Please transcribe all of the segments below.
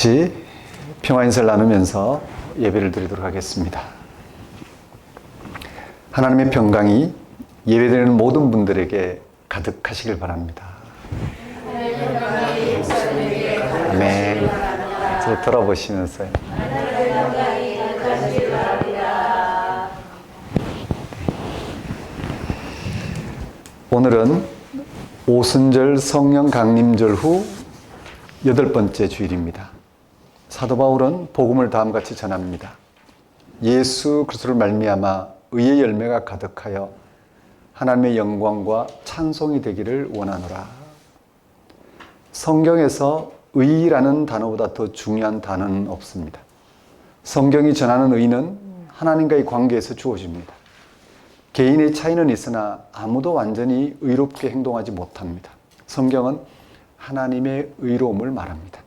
같이 평화 인사를 나누면서 예배를 드리도록 하겠습니다. 하나님의 평강이 예배드리는 모든 분들에게 가득하시길 바랍니다. 아멘. 저 돌아보시면서요. 오늘은 오순절 성령 강림절 후 8번째 주일입니다. 사도 바울은 복음을 다음과 같이 전합니다. 예수 그리스도를 말미암아 의의 열매가 가득하여 하나님의 영광과 찬송이 되기를 원하노라. 성경에서 의라는 단어보다 더 중요한 단어는 없습니다. 성경이 전하는 의는 하나님과의 관계에서 주어집니다. 개인의 차이는 있으나 아무도 완전히 의롭게 행동하지 못합니다. 성경은 하나님의 의로움을 말합니다.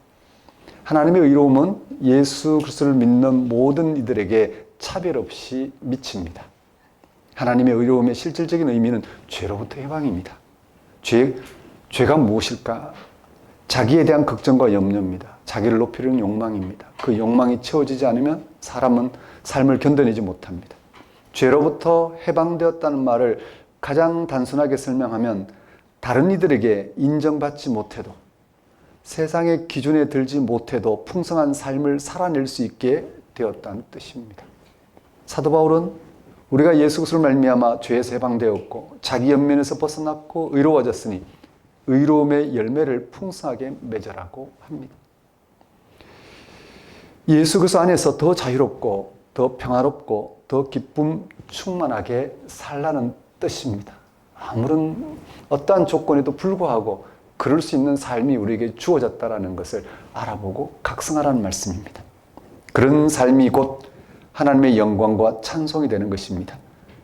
하나님의 의로움은 예수 그리스도를 믿는 모든 이들에게 차별 없이 미칩니다. 하나님의 의로움의 실질적인 의미는 죄로부터 해방입니다. 죄가 무엇일까? 자기에 대한 걱정과 염려입니다. 자기를 높이려는 욕망입니다. 그 욕망이 채워지지 않으면 사람은 삶을 견뎌내지 못합니다. 죄로부터 해방되었다는 말을 가장 단순하게 설명하면 다른 이들에게 인정받지 못해도 세상의 기준에 들지 못해도 풍성한 삶을 살아낼 수 있게 되었다는 뜻입니다. 사도 바울은 우리가 예수 그리스도를 말미암아 죄에서 해방되었고 자기 연민에서 벗어났고 의로워졌으니 의로움의 열매를 풍성하게 맺으라고 합니다. 예수 그리스도 안에서 더 자유롭고 더 평화롭고 더 기쁨 충만하게 살라는 뜻입니다. 아무런 어떠한 조건에도 불구하고 그럴 수 있는 삶이 우리에게 주어졌다는 것을 알아보고 각성하라는 말씀입니다. 그런 삶이 곧 하나님의 영광과 찬송이 되는 것입니다.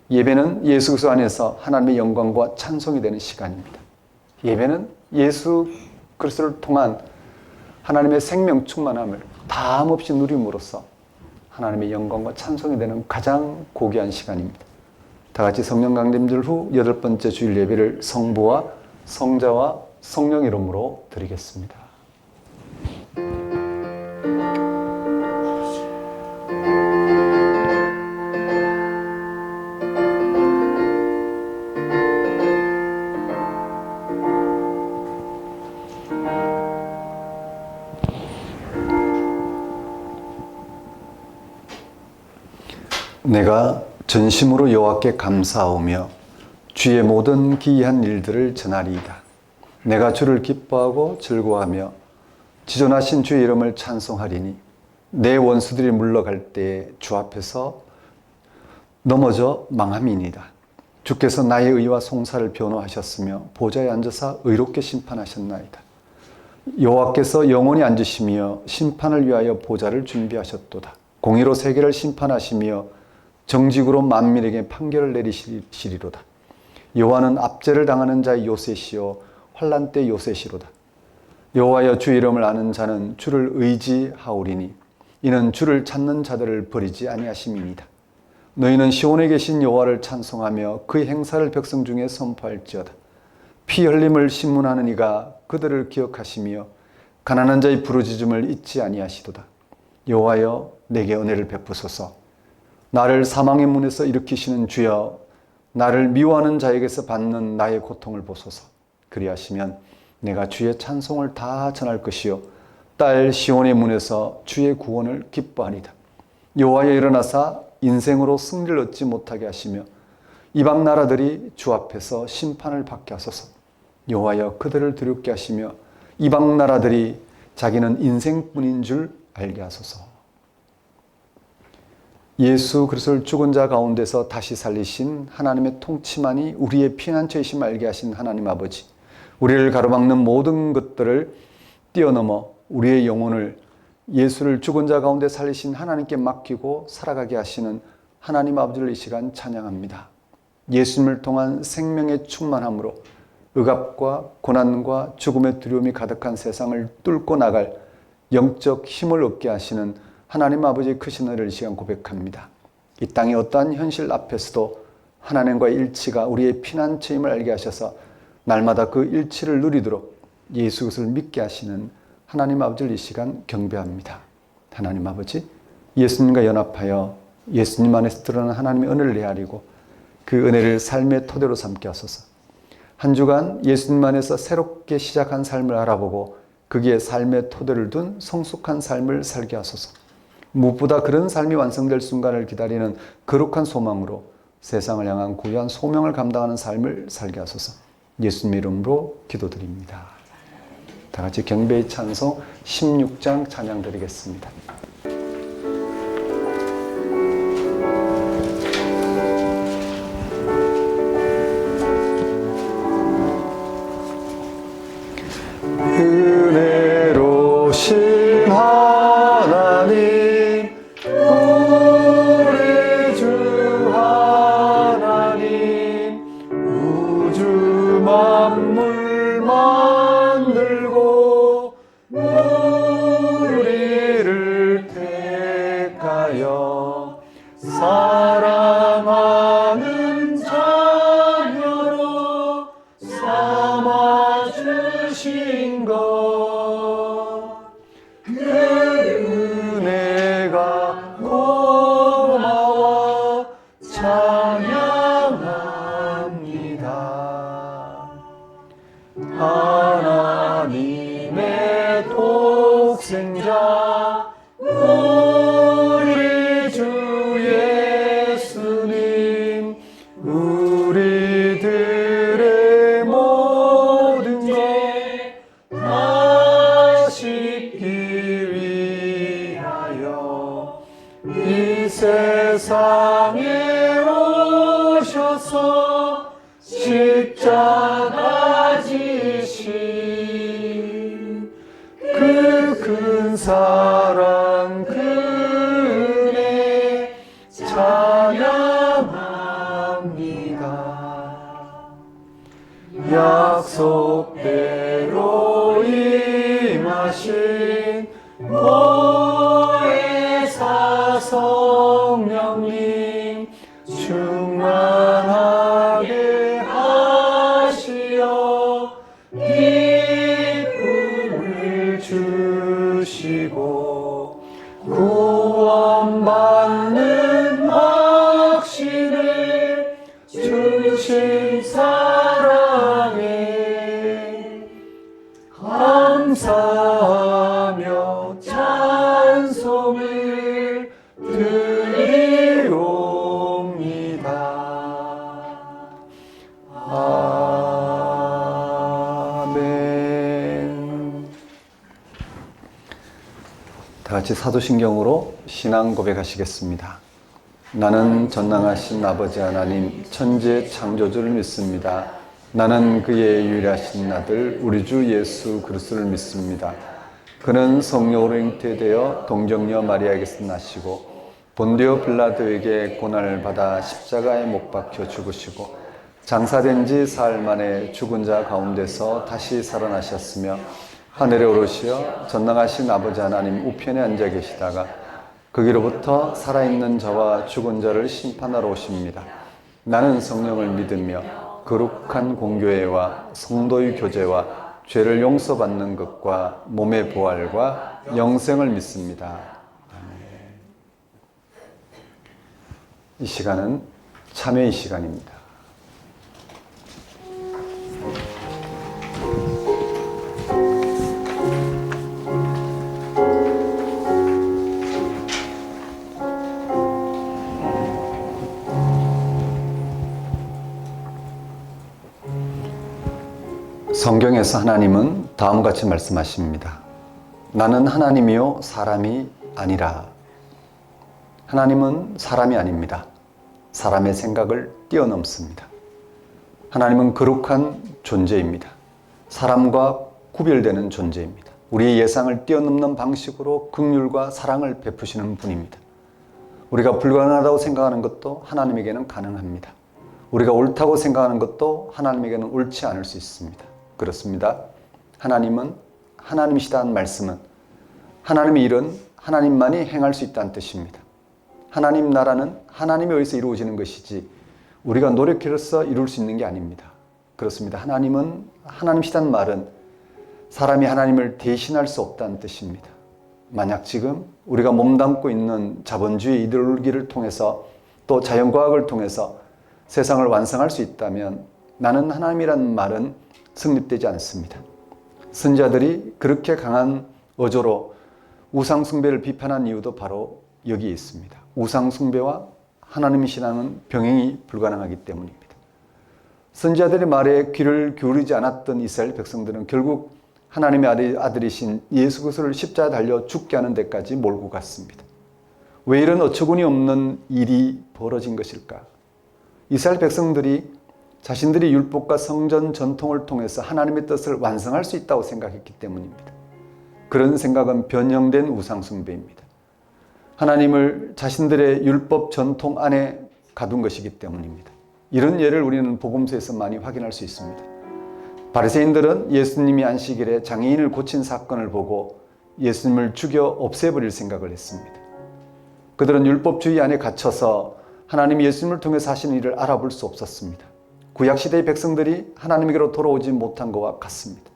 예배는 예수 그리스도 안에서 하나님의 영광과 찬송이 되는 시간입니다. 예배는 예수 그리스도를 통한 하나님의 생명 충만함을 다함없이 누림으로써 하나님의 영광과 찬송이 되는 가장 고귀한 시간입니다. 다 같이 성령 강림절 후 8번째 주일 예배를 성부와 성자와 성령 이름으로 드리겠습니다. 내가 전심으로 여호와께 감사하오며 주의 모든 기이한 일들을 전하리이다. 내가 주를 기뻐하고 즐거워하며 지존하신 주의 이름을 찬송하리니 내 원수들이 물러갈 때에 주 앞에서 넘어져 망함이니이다. 주께서 나의 의와 송사를 변호하셨으며 보좌에 앉으사 의롭게 심판하셨나이다. 여호와께서 영원히 앉으시며 심판을 위하여 보좌를 준비하셨도다. 공의로 세계를 심판하시며 정직으로 만민에게 판결을 내리시리로다. 여호와는 압제를 당하는 자의 요새시요 환난 때 요새시로다. 여호와여 주 이름을 아는 자는 주를 의지하오리니 이는 주를 찾는 자들을 버리지 아니하심이니이다. 너희는 시온에 계신 여호와를 찬송하며 그의 행사를 백성 중에 선포할지어다. 피 흘림을 신문하는 이가 그들을 기억하시며 가난한 자의 부르짖음을 잊지 아니하시도다. 여호와여 내게 은혜를 베푸소서. 나를 사망의 문에서 일으키시는 주여 나를 미워하는 자에게서 받는 나의 고통을 보소서. 그리하시면 내가 주의 찬송을 다 전할 것이요 딸 시온의 문에서 주의 구원을 기뻐하리다. 여호와여 일어나사 인생으로 승리를 얻지 못하게 하시며 이방 나라들이 주 앞에서 심판을 받게 하소서. 여호와여 그들을 두렵게 하시며 이방 나라들이 자기는 인생뿐인 줄 알게 하소서. 예수 그리스도를 죽은 자 가운데서 다시 살리신 하나님의 통치만이 우리의 피난처이심을 알게 하신 하나님 아버지, 우리를 가로막는 모든 것들을 뛰어넘어 우리의 영혼을 예수를 죽은 자 가운데 살리신 하나님께 맡기고 살아가게 하시는 하나님 아버지를 이 시간 찬양합니다. 예수님을 통한 생명의 충만함으로 억압과 고난과 죽음의 두려움이 가득한 세상을 뚫고 나갈 영적 힘을 얻게 하시는 하나님 아버지의 크신 은혜를 이 시간 고백합니다. 이 땅의 어떠한 현실 앞에서도 하나님과의 일치가 우리의 피난처임을 알게 하셔서 날마다 그 일치를 누리도록 예수 그리스도를 믿게 하시는 하나님 아버지를 이 시간 경배합니다. 하나님 아버지, 예수님과 연합하여 예수님 안에서 드러나는 하나님의 은혜를 헤아리고 그 은혜를 삶의 토대로 삼게 하소서. 한 주간 예수님 안에서 새롭게 시작한 삶을 알아보고 거기에 삶의 토대를 둔 성숙한 삶을 살게 하소서. 무엇보다 그런 삶이 완성될 순간을 기다리는 거룩한 소망으로 세상을 향한 고유한 소명을 감당하는 삶을 살게 하소서. 예수님 이름으로 기도드립니다. 다 같이 경배의 찬송 16장 찬양 드리겠습니다. 은혜로신 하나님, 우리 주 하나님, 우주 만물 만들고 우리를 택하여 사랑하는 자녀로 삼아주신 것, 그 은혜가 고마워 찬양합니다. 하나님의 독생자 우리 주 예수님, 우리들의 모든 것 하시기 위하여 이 세상에 오셔서 십자가 지신 그 큰 사랑, 그 은혜 찬양합니다. 약속대로 임하신 보혜사 성령님 충만하게 하시어 기쁨을 주시고 구원받는 확신을 주신 사랑에 감사하며 찬송을 드리옵니다. 아멘. 다 같이 사도신경으로 신앙 고백하시겠습니다. 나는 전능하신 아버지 하나님 천지의 창조주를 믿습니다. 나는 그의 유일하신 아들 우리 주 예수 그리스도를 믿습니다. 그는 성령으로 잉태되어 동정녀 마리아에게서 나시고 본디오 빌라도에게 고난을 받아 십자가에 못 박혀 죽으시고 장사된 지 사흘 만에 죽은 자 가운데서 다시 살아나셨으며 하늘에 오르시어 전능하신 아버지 하나님 우편에 앉아 계시다가 거기로부터 살아있는 자와 죽은 자를 심판하러 오십니다. 나는 성령을 믿으며 거룩한 공교회와 성도의 교제와 죄를 용서받는 것과 몸의 부활과 영생을 믿습니다. 이 시간은 참회의 시간입니다. 성경에서 하나님은 다음과 같이 말씀하십니다. 나는 하나님이요 사람이 아니라. 하나님은 사람이 아닙니다. 사람의 생각을 뛰어넘습니다. 하나님은 거룩한 존재입니다. 사람과 구별되는 존재입니다. 우리의 예상을 뛰어넘는 방식으로 긍휼과 사랑을 베푸시는 분입니다. 우리가 불가능하다고 생각하는 것도 하나님에게는 가능합니다. 우리가 옳다고 생각하는 것도 하나님에게는 옳지 않을 수 있습니다. 그렇습니다. 하나님은 하나님이시다는 말씀은 하나님의 일은 하나님만이 행할 수 있다는 뜻입니다. 하나님 나라는 하나님에 의해서 이루어지는 것이지 우리가 노력해서 이룰 수 있는 게 아닙니다. 그렇습니다. 하나님은 하나님이시다는 말은 사람이 하나님을 대신할 수 없다는 뜻입니다. 만약 지금 우리가 몸담고 있는 자본주의 이데올로기를 통해서 또 자연과학을 통해서 세상을 완성할 수 있다면 나는 하나님이라는 말은 성립되지 않습니다. 선지자들이 그렇게 강한 어조로 우상숭배를 비판한 이유도 바로 여기에 있습니다. 우상숭배와 하나님 신앙은 병행이 불가능하기 때문입니다. 선지자들의 말에 귀를 기울이지 않았던 이스라엘 백성들은 결국 하나님의 아들이신 예수 그리스도를 십자가에 달려 죽게 하는 데까지 몰고 갔습니다. 왜 이런 어처구니 없는 일이 벌어진 것일까? 이스라엘 백성들이 자신들이 율법과 성전 전통을 통해서 하나님의 뜻을 완성할 수 있다고 생각했기 때문입니다. 그런 생각은 변형된 우상숭배입니다. 하나님을 자신들의 율법 전통 안에 가둔 것이기 때문입니다. 이런 예를 우리는 복음서에서 많이 확인할 수 있습니다. 바리새인들은 예수님이 안식일에 장애인을 고친 사건을 보고 예수님을 죽여 없애버릴 생각을 했습니다. 그들은 율법주의 안에 갇혀서 하나님이 예수님을 통해서 하시는 일을 알아볼 수 없었습니다. 구약시대의 백성들이 하나님에게로 돌아오지 못한 것과 같습니다.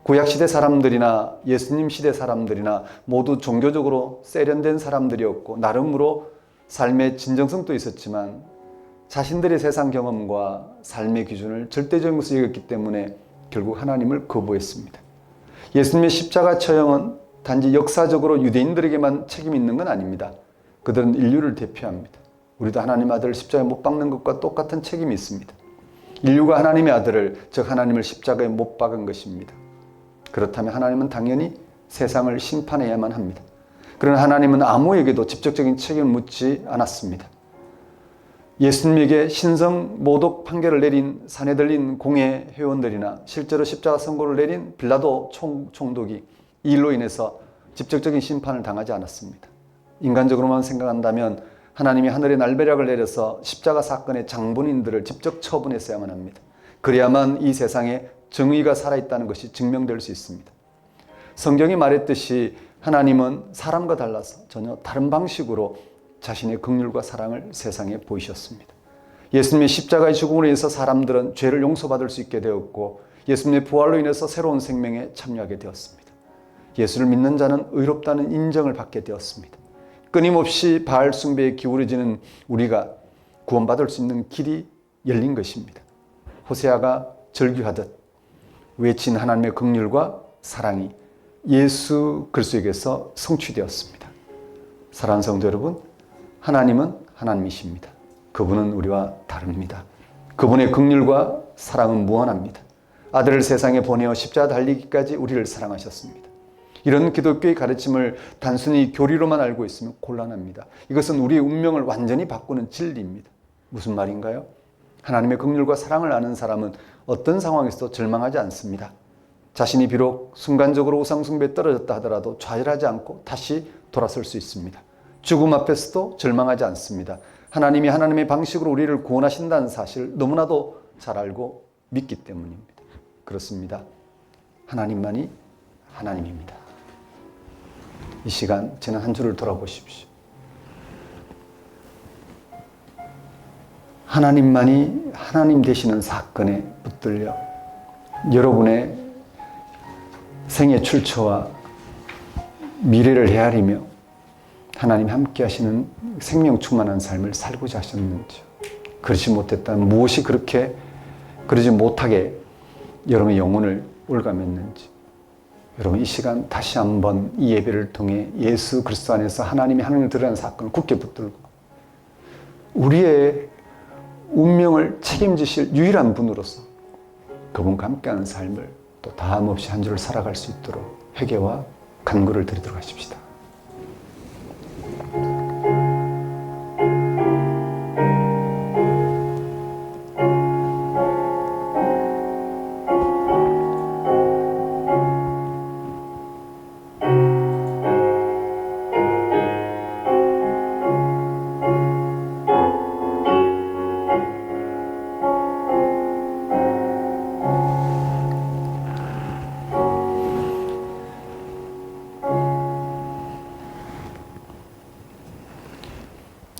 구약시대 사람들이나 예수님 시대 사람들이나 모두 종교적으로 세련된 사람들이었고 나름으로 삶의 진정성도 있었지만 자신들의 세상 경험과 삶의 기준을 절대적인 것으로 여겼기 때문에 결국 하나님을 거부했습니다. 예수님의 십자가 처형은 단지 역사적으로 유대인들에게만 책임이 있는 건 아닙니다. 그들은 인류를 대표합니다. 우리도 하나님 아들을 십자가에 못 박는 것과 똑같은 책임이 있습니다. 인류가 하나님의 아들을, 즉 하나님을 십자가에 못 박은 것입니다. 그렇다면 하나님은 당연히 세상을 심판해야만 합니다. 그러나 하나님은 아무에게도 직접적인 책임을 묻지 않았습니다. 예수님에게 신성 모독 판결을 내린 사내들린 공회 회원들이나 실제로 십자가 선고를 내린 빌라도 총독이 이 일로 인해서 직접적인 심판을 당하지 않았습니다. 인간적으로만 생각한다면 하나님이 하늘의 날벼락을 내려서 십자가 사건의 장본인들을 직접 처분했어야만 합니다. 그래야만 이 세상에 정의가 살아있다는 것이 증명될 수 있습니다. 성경이 말했듯이 하나님은 사람과 달라서 전혀 다른 방식으로 자신의 긍휼과 사랑을 세상에 보이셨습니다. 예수님의 십자가의 죽음으로 인해서 사람들은 죄를 용서받을 수 있게 되었고 예수님의 부활로 인해서 새로운 생명에 참여하게 되었습니다. 예수를 믿는 자는 의롭다는 인정을 받게 되었습니다. 끊임없이 바알 숭배에 기울어지는 우리가 구원받을 수 있는 길이 열린 것입니다. 호세아가 절규하듯 외친 하나님의 긍휼과 사랑이 예수 그리스도에게서 성취되었습니다. 사랑하는 성도 여러분, 하나님은 하나님이십니다. 그분은 우리와 다릅니다. 그분의 긍휼과 사랑은 무한합니다. 아들을 세상에 보내어 십자가 달리기까지 우리를 사랑하셨습니다. 이런 기독교의 가르침을 단순히 교리로만 알고 있으면 곤란합니다. 이것은 우리의 운명을 완전히 바꾸는 진리입니다. 무슨 말인가요? 하나님의 긍휼과 사랑을 아는 사람은 어떤 상황에서도 절망하지 않습니다. 자신이 비록 순간적으로 우상숭배에 떨어졌다 하더라도 좌절하지 않고 다시 돌아설 수 있습니다. 죽음 앞에서도 절망하지 않습니다. 하나님이 하나님의 방식으로 우리를 구원하신다는 사실을 너무나도 잘 알고 믿기 때문입니다. 그렇습니다. 하나님만이 하나님입니다. 이 시간 지난 한 주를 돌아보십시오. 하나님만이 하나님 되시는 사건에 붙들려 여러분의 생애 출처와 미래를 헤아리며 하나님 함께 하시는 생명 충만한 삶을 살고자 하셨는지요. 그러지 못했다면 무엇이 그렇게 그러지 못하게 여러분의 영혼을 올가맸는지. 여러분 이 시간 다시 한번 이 예배를 통해 예수 그리스도 안에서 하나님이 하나님을 드러낸 사건을 굳게 붙들고 우리의 운명을 책임지실 유일한 분으로서 그분과 함께하는 삶을 또 다함 없이 한 주를 살아갈 수 있도록 회개와 간구를 드리도록 하십시다.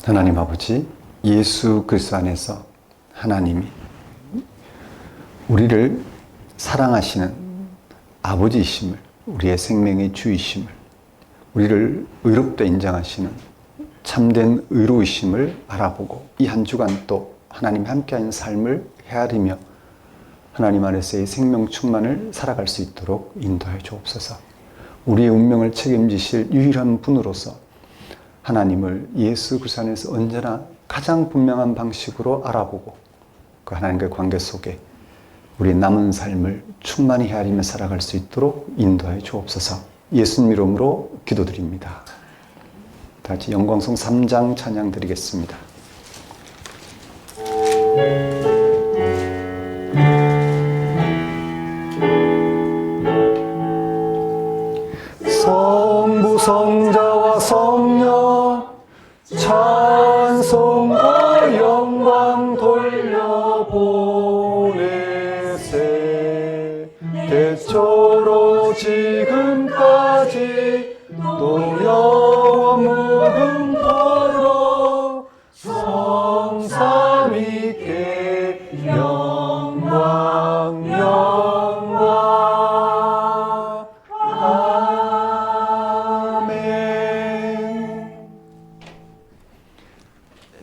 하나님 아버지, 예수 그리스도 안에서 하나님이 우리를 사랑하시는 아버지이심을, 우리의 생명의 주이심을, 우리를 의롭다 인정하시는 참된 의로이심을 알아보고 이 한 주간 또 하나님 함께하는 삶을 헤아리며 하나님 안에서의 생명 충만을 살아갈 수 있도록 인도하여 주옵소서. 우리의 운명을 책임지실 유일한 분으로서 하나님을 예수 그리스도 안에서 언제나 가장 분명한 방식으로 알아보고 그 하나님과의 관계 속에 우리의 남은 삶을 충만히 헤아리며 살아갈 수 있도록 인도하여 주옵소서. 예수님 이름으로 기도드립니다. 다시 영광송 3장 찬양 드리겠습니다. 성부 성자와 성령 찬송과 영광 돌려보내세. 대초로 지금까지 또 영원 무궁토록 성삼위께 영광 영광. 아멘.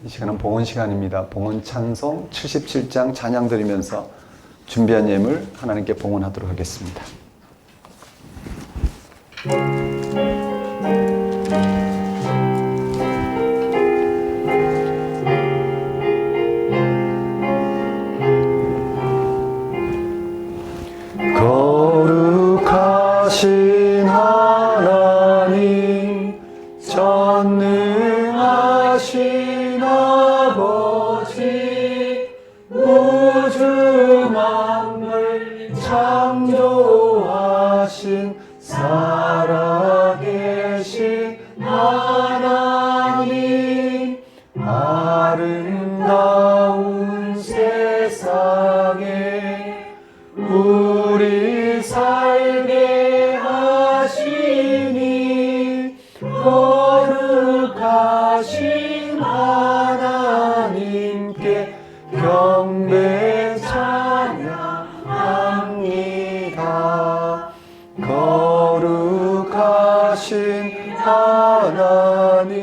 이 시간은 봉헌 시간입니다. 봉헌 찬송 77장 찬양 드리면서 준비한 예물 하나님께 봉헌하도록 하겠습니다. 거룩하신 하나님, 전능하신 아버지, 우주 만물 창조하신 살아계신 하나님, 아름다운 세상에 우리 살게 하시니 거룩하신 하나님께 경배 찬양합니다. 거룩하신 하나님,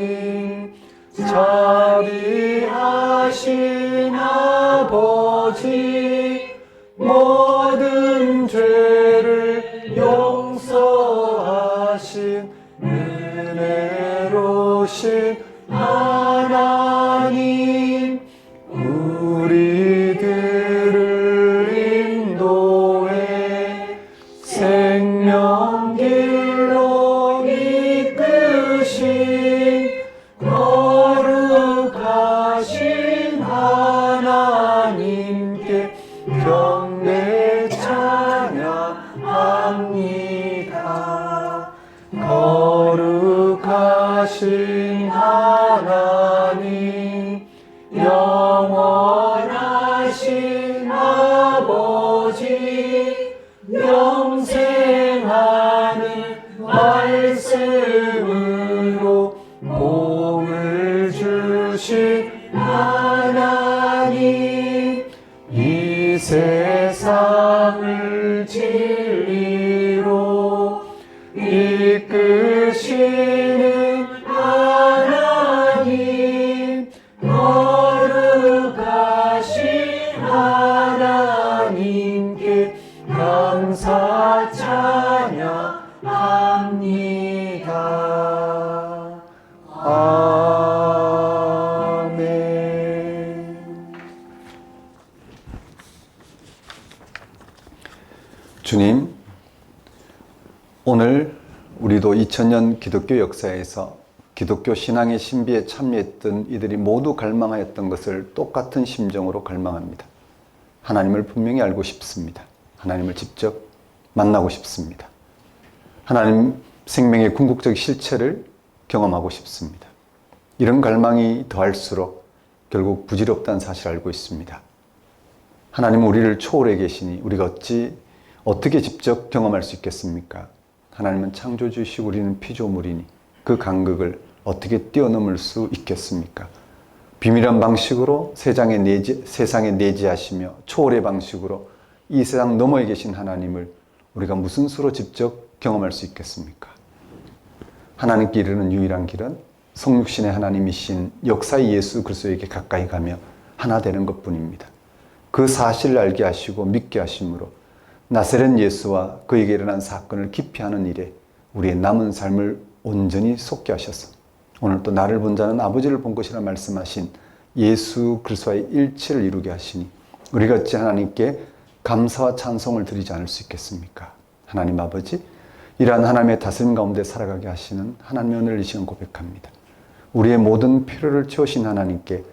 자비하신 아버지, 모든 죄를 용서하신 은혜로우신 하나님, 우리들을 인도해 생명길로 이끄신 거룩하신 하나님께 경배 찬양합니다. 거룩하신 하나님, 영원하신 아버지, 영생하는 말씀으로 복을 주신 하나님, 이 세상을 진리로 이끄시는 하나님, 거룩하신 하나님께 감사 찬양합니다. 아멘. 주님, 오늘 우리도 2000년 기독교 역사에서 기독교 신앙의 신비에 참여했던 이들이 모두 갈망하였던 것을 똑같은 심정으로 갈망합니다. 하나님을 분명히 알고 싶습니다. 하나님을 직접 만나고 싶습니다. 하나님 생명의 궁극적 실체를 경험하고 싶습니다. 이런 갈망이 더할수록 결국 부질없다는 사실을 알고 있습니다. 하나님은 우리를 초월해 계시니 우리가 어떻게 직접 경험할 수 있겠습니까? 하나님은 창조주이시고 우리는 피조물이니 그 간극을 어떻게 뛰어넘을 수 있겠습니까? 비밀한 방식으로 세상에 내지하시며 초월의 방식으로 이 세상 너머에 계신 하나님을 우리가 무슨 수로 직접 경험할 수 있겠습니까? 하나님께 이르는 유일한 길은 성육신의 하나님이신 역사의 예수 그리스도에게 가까이 가며 하나 되는 것뿐입니다. 그 사실을 알게 하시고 믿게 하심으로 나세렛 예수와 그에게 일어난 사건을 깊이 하는 일에 우리의 남은 삶을 온전히 쏟게 하셔서 오늘 또 나를 본 자는 아버지를 본 것이라 말씀하신 예수 그리스도와의 일치를 이루게 하시니 우리가 어찌 하나님께 감사와 찬송을 드리지 않을 수 있겠습니까? 하나님 아버지, 이러한 하나님의 다스림 가운데 살아가게 하시는 하나님의 은혜를 이 시간 고백합니다. 우리의 모든 필요를 채우신 하나님께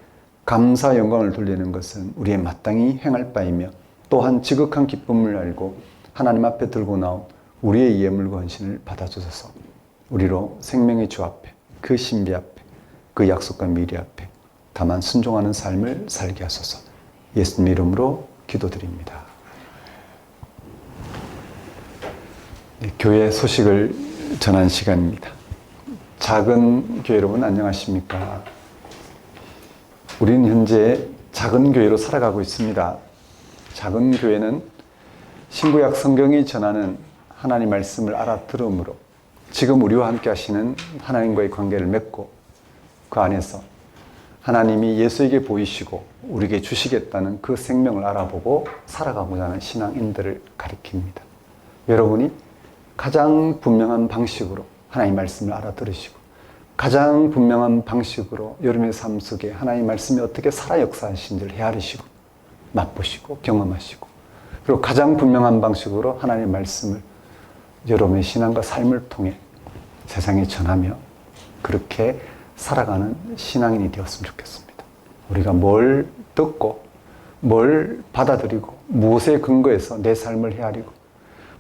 감사 영광을 돌리는 것은 우리의 마땅히 행할 바이며 또한 지극한 기쁨을 알고 하나님 앞에 들고 나온 우리의 예물과 헌신을 받아주소서. 우리로 생명의 주 앞에, 그 신비 앞에, 그 약속과 미래 앞에 다만 순종하는 삶을 살게 하소서. 예수님 이름으로 기도드립니다. 네, 교회 소식을 전한 시간입니다. 작은 교회 여러분 안녕하십니까? 우리는 현재 작은 교회로 살아가고 있습니다. 작은 교회는 신구약 성경이 전하는 하나님 말씀을 알아들음으로 지금 우리와 함께 하시는 하나님과의 관계를 맺고 그 안에서 하나님이 예수에게 보이시고 우리에게 주시겠다는 그 생명을 알아보고 살아가고자 하는 신앙인들을 가리킵니다. 여러분이 가장 분명한 방식으로 하나님 말씀을 알아들으시고 가장 분명한 방식으로 여러분의 삶 속에 하나님 말씀이 어떻게 살아 역사하신지를 헤아리시고 맛보시고 경험하시고 그리고 가장 분명한 방식으로 하나님의 말씀을 여러분의 신앙과 삶을 통해 세상에 전하며 그렇게 살아가는 신앙인이 되었으면 좋겠습니다. 우리가 뭘 듣고 뭘 받아들이고 무엇에 근거해서 내 삶을 헤아리고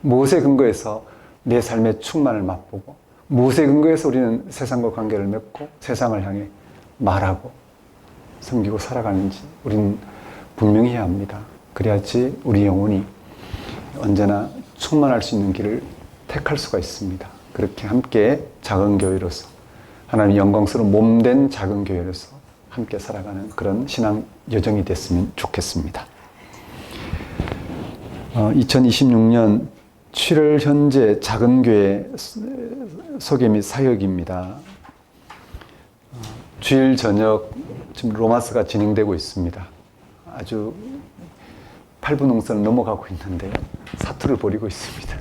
무엇에 근거해서 내 삶의 충만을 맛보고 무엇에 근거해서 우리는 세상과 관계를 맺고 세상을 향해 말하고 섬기고 살아가는지 우리는 분명히 해야 합니다. 그래야지 우리 영혼이 언제나 충만할 수 있는 길을 택할 수가 있습니다. 그렇게 함께 작은 교회로서 하나님 영광스러운 몸된 작은 교회로서 함께 살아가는 그런 신앙 여정이 됐으면 좋겠습니다. 2026년 7월 현재 작은 교회 소개 및 사역입니다. 주일 저녁 지금 로마스가 진행되고 있습니다. 아주 8분 농선을 넘어가고 있는데요. 사투를 벌이고 있습니다.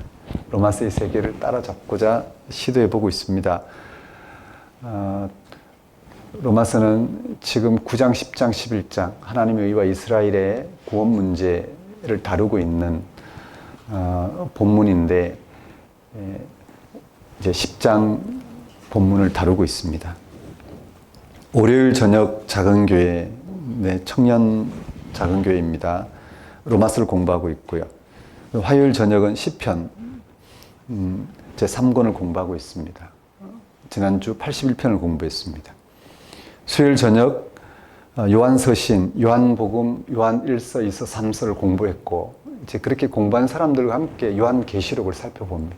로마스의 세계를 따라잡고자 시도해보고 있습니다. 로마서는 지금 9장, 10장, 11장 하나님의 의와 이스라엘의 구원 문제를 다루고 있는 본문인데 이제 10장 본문을 다루고 있습니다. 월요일 저녁 작은 교회, 청년 작은 교회입니다. 로마서를 공부하고 있고요. 화요일 저녁은 시편 제 3권을 공부하고 있습니다. 지난주 81편을 공부했습니다. 수요일 저녁 요한서신, 요한복음, 요한 1서, 2서, 3서를 공부했고 이제 그렇게 공부한 사람들과 함께 요한계시록을 살펴봅니다.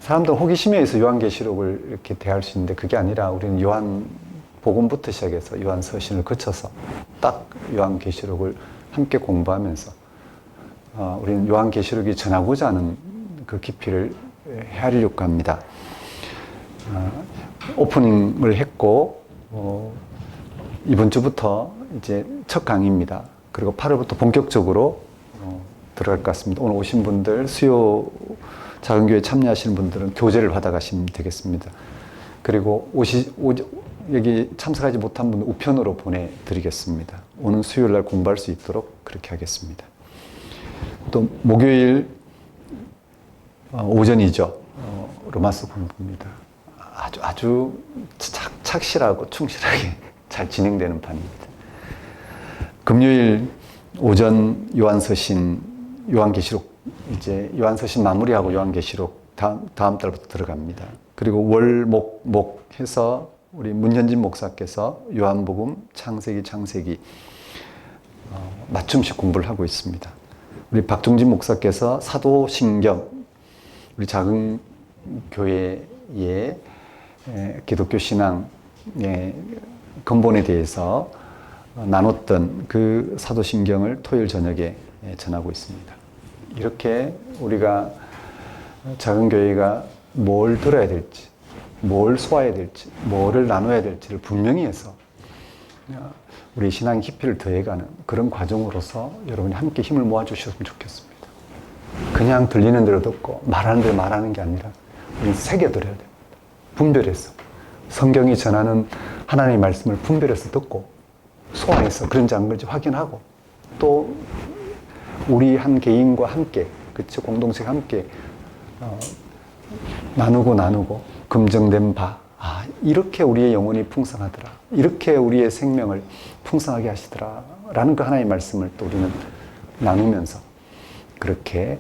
사람들은 호기심에 의해서 요한계시록을 이렇게 대할 수 있는데 그게 아니라 우리는 요한복음부터 시작해서 요한서신을 거쳐서 딱 요한계시록을 함께 공부하면서 우리는 요한계시록이 전하고자 하는 그 깊이를 헤아리려고 합니다. 오프닝을 했고 이번 주부터 이제 첫 강의입니다. 그리고 8월부터 본격적으로 들어갈 것 같습니다. 오늘 오신 분들 수요 작은 교회 참여하시는 분들은 교재를 받아가시면 되겠습니다. 그리고 여기 참석하지 못한 분들 우편으로 보내드리겠습니다. 오는 수요일 날 공부할 수 있도록 그렇게 하겠습니다. 또 목요일 오전이죠. 로마서 공부입니다. 아주 착실하고 충실하게 잘 진행되는 판입니다. 금요일 오전 요한서신, 요한계시록 이제 요한서신 마무리하고 요한계시록 다음 달부터 들어갑니다. 그리고 목 해서 우리 문현진 목사께서 요한복음, 창세기 맞춤식 공부를 하고 있습니다. 우리 박종진 목사께서 사도신경, 우리 작은 교회의 기독교 신앙의 근본에 대해서 나눴던 그 사도신경을 토요일 저녁에 전하고 있습니다. 이렇게 우리가 작은 교회가 뭘 들어야 될지, 뭘 소화해야 될지, 뭐를 나눠야 될지를 분명히 해서 우리 신앙 깊이를 더해가는 그런 과정으로서 여러분이 함께 힘을 모아주셨으면 좋겠습니다. 그냥 들리는 대로 듣고 말하는 대로 말하는 게 아니라 우리는 새겨들어야 됩니다. 분별해서 성경이 전하는 하나님의 말씀을 분별해서 듣고 소화해서 그런지 안 그런지 확인하고 또 우리 한 개인과 함께 그쵸 공동체가 함께 나누고 검증된 바 이렇게 우리의 영혼이 풍성하더라 이렇게 우리의 생명을 풍성하게 하시더라 라는 그 하나님의 말씀을 또 우리는 나누면서 그렇게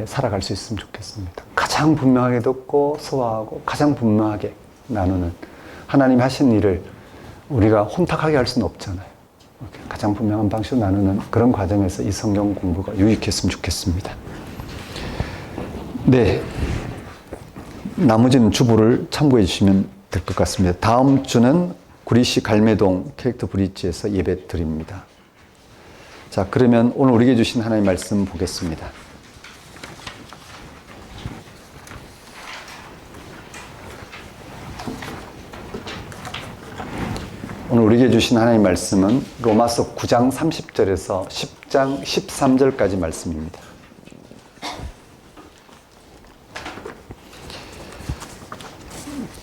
살아갈 수 있으면 좋겠습니다. 가장 분명하게 듣고 소화하고 가장 분명하게 나누는 하나님 하신 일을 우리가 혼탁하게 할 수는 없잖아요. 가장 분명한 방식으로 나누는 그런 과정에서 이 성경 공부가 유익했으면 좋겠습니다. 네, 나머지는 주보를 참고해 주시면 될 것 같습니다. 다음 주는 구리시 갈매동 캐릭터 브릿지에서 예배 드립니다. 자, 그러면 오늘 우리에게 주신 하나님의 말씀 보겠습니다. 오늘 우리에게 주신 하나님의 말씀은 로마서 9장 30절에서 10장 13절까지 말씀입니다.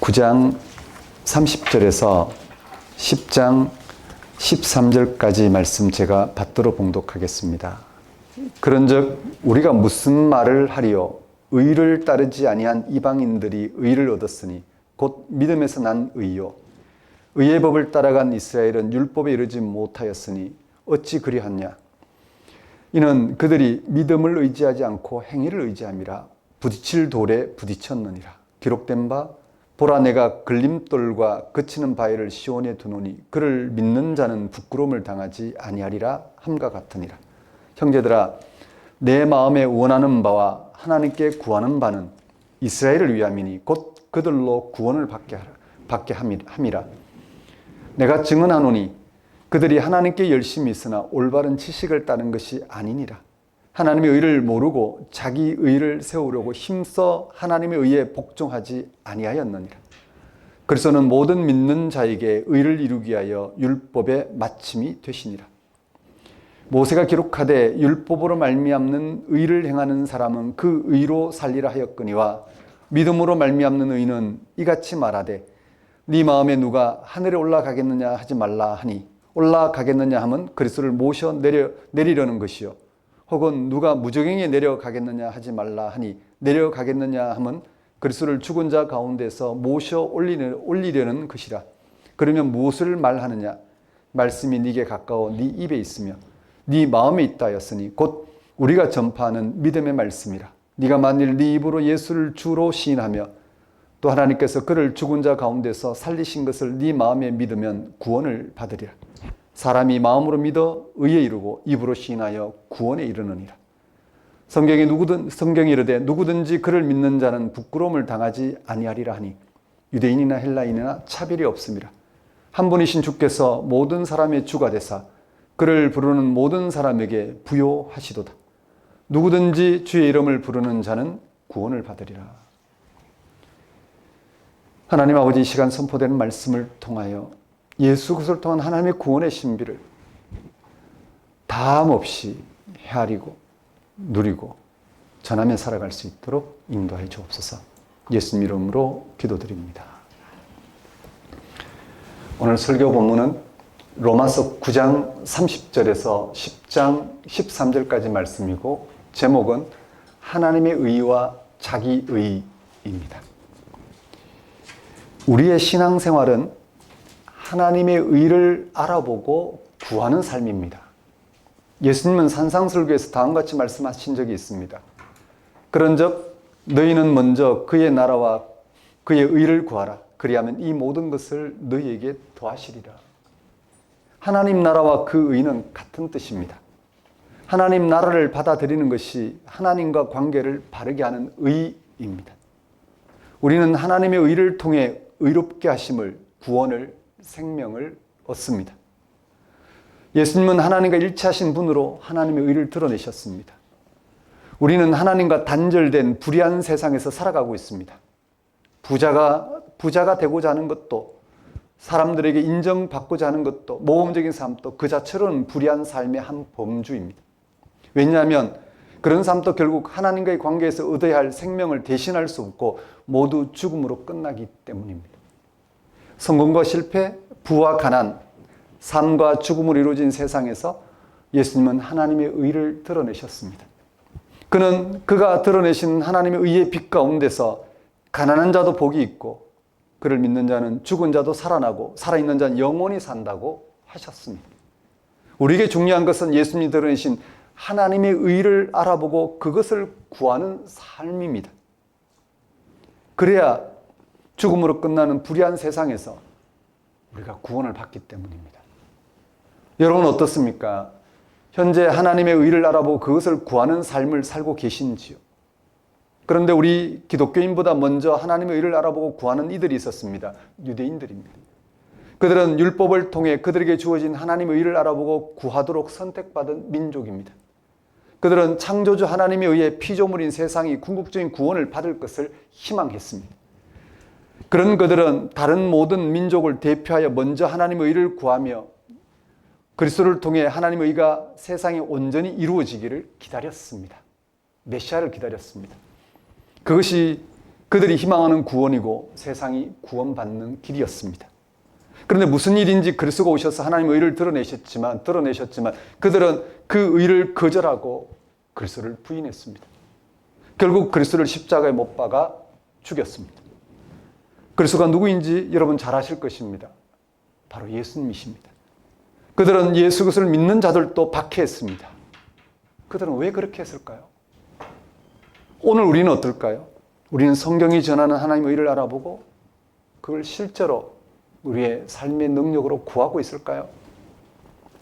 (9장 30절에서 10장 13절까지 말씀 제가 받들어 봉독하겠습니다. 그런즉 우리가 무슨 말을 하리요 의를 따르지 아니한 이방인들이 의를 얻었으니 곧 믿음에서 난 의요 의의 법을 따라간 이스라엘은 율법에 이르지 못하였으니 어찌 그리하냐 이는 그들이 믿음을 의지하지 않고 행위를 의지함이라 부딪힐 돌에 부딪혔느니라. 기록된 바 보라 내가 걸림돌과 그치는 바위를 시온에 두노니 그를 믿는 자는 부끄러움을 당하지 아니하리라 함과 같으니라. 형제들아 내 마음에 원하는 바와 하나님께 구하는 바는 이스라엘을 위함이니 곧 그들로 구원을 받게 함이라. 내가 증언하노니 그들이 하나님께 열심히 있으나 올바른 지식을 따른 것이 아니니라. 하나님의 의를 모르고 자기 의를 세우려고 힘써 하나님의 의에 복종하지 아니하였느니라. 그래서는 모든 믿는 자에게 의를 이루기 위하여 율법의 마침이 되시니라. 모세가 기록하되 율법으로 말미암는 의를 행하는 사람은 그 의로 살리라 하였거니와 믿음으로 말미암는 의는 이같이 말하되 네 마음에 누가 하늘에 올라가겠느냐 하지 말라 하니 올라가겠느냐 하면 그리스도를 모셔 내리려는 것이요 혹은 누가 무저갱에 내려가겠느냐 하지 말라 하니 내려가겠느냐 하면 그리스도를 죽은 자 가운데서 모셔 올리려는 것이라. 그러면 무엇을 말하느냐 말씀이 네게 가까워 네 입에 있으며 네 마음에 있다 하였으니 곧 우리가 전파하는 믿음의 말씀이라. 네가 만일 네 입으로 예수를 주로 시인하며 또 하나님께서 그를 죽은 자 가운데서 살리신 것을 네 마음에 믿으면 구원을 받으리라. 사람이 마음으로 믿어 의에 이르고 입으로 시인하여 구원에 이르느니라. 성경이 이르되 누구든지 그를 믿는 자는 부끄러움을 당하지 아니하리라 하니 유대인이나 헬라인이나 차별이 없음이라. 한 분이신 주께서 모든 사람의 주가 되사 그를 부르는 모든 사람에게 부요하시도다. 누구든지 주의 이름을 부르는 자는 구원을 받으리라. 하나님 아버지 이 시간 선포되는 말씀을 통하여 예수 그리스도를 통한 하나님의 구원의 신비를 다함 없이 헤아리고 누리고 전하며 살아갈 수 있도록 인도하여 주옵소서. 예수님 이름으로 기도드립니다. 오늘 설교 본문은 로마서 9장 30절에서 10장 13절까지 말씀이고 제목은 하나님의 의와 자기 의입니다. 우리의 신앙생활은 하나님의 의를 알아보고 구하는 삶입니다. 예수님은 산상설교에서 다음과 같이 말씀하신 적이 있습니다. 그런즉 너희는 먼저 그의 나라와 그의 의를 구하라. 그리하면 이 모든 것을 너희에게 더하시리라. 하나님 나라와 그 의는 같은 뜻입니다. 하나님 나라를 받아들이는 것이 하나님과 관계를 바르게 하는 의입니다. 우리는 하나님의 의를 통해 의롭게 하심을, 구원을, 생명을 얻습니다. 예수님은 하나님과 일치하신 분으로 하나님의 의를 드러내셨습니다. 우리는 하나님과 단절된 불의한 세상에서 살아가고 있습니다. 부자가 되고자 하는 것도, 사람들에게 인정받고자 하는 것도, 모험적인 삶도 그 자체로는 불의한 삶의 한 범주입니다. 왜냐하면 그런 삶도 결국 하나님과의 관계에서 얻어야 할 생명을 대신할 수 없고 모두 죽음으로 끝나기 때문입니다. 성공과 실패, 부와 가난, 삶과 죽음으로 이루어진 세상에서 예수님은 하나님의 의를 드러내셨습니다. 그가 드러내신 하나님의 의의 빛 가운데서 가난한 자도 복이 있고 그를 믿는 자는 죽은 자도 살아나고 살아있는 자는 영원히 산다고 하셨습니다. 우리에게 중요한 것은 예수님이 드러내신 하나님의 의를 알아보고 그것을 구하는 삶입니다. 그래야 죽음으로 끝나는 불의한 세상에서 우리가 구원을 받기 때문입니다. 여러분 어떻습니까? 현재 하나님의 의를 알아보고 그것을 구하는 삶을 살고 계신지요? 그런데 우리 기독교인보다 먼저 하나님의 의를 알아보고 구하는 이들이 있었습니다. 유대인들입니다. 그들은 율법을 통해 그들에게 주어진 하나님의 의를 알아보고 구하도록 선택받은 민족입니다. 그들은 창조주 하나님에 의해 피조물인 세상이 궁극적인 구원을 받을 것을 희망했습니다. 그런 그들은 다른 모든 민족을 대표하여 먼저 하나님의 의를 구하며 그리스도를 통해 하나님의 의가 세상에 온전히 이루어지기를 기다렸습니다. 메시아를 기다렸습니다. 그것이 그들이 희망하는 구원이고 세상이 구원받는 길이었습니다. 그런데 무슨 일인지 그리스도가 오셔서 하나님의 의를 드러내셨지만 그들은 그 의를 거절하고 그리스도를 부인했습니다. 결국 그리스도를 십자가에 못 박아 죽였습니다. 그리스도가 누구인지 여러분 잘 아실 것입니다. 바로 예수님이십니다. 그들은 예수 그리스도를 믿는 자들도 박해했습니다. 그들은 왜 그렇게 했을까요? 오늘 우리는 어떨까요? 우리는 성경이 전하는 하나님의 의를 알아보고 그걸 실제로 우리의 삶의 능력으로 구하고 있을까요?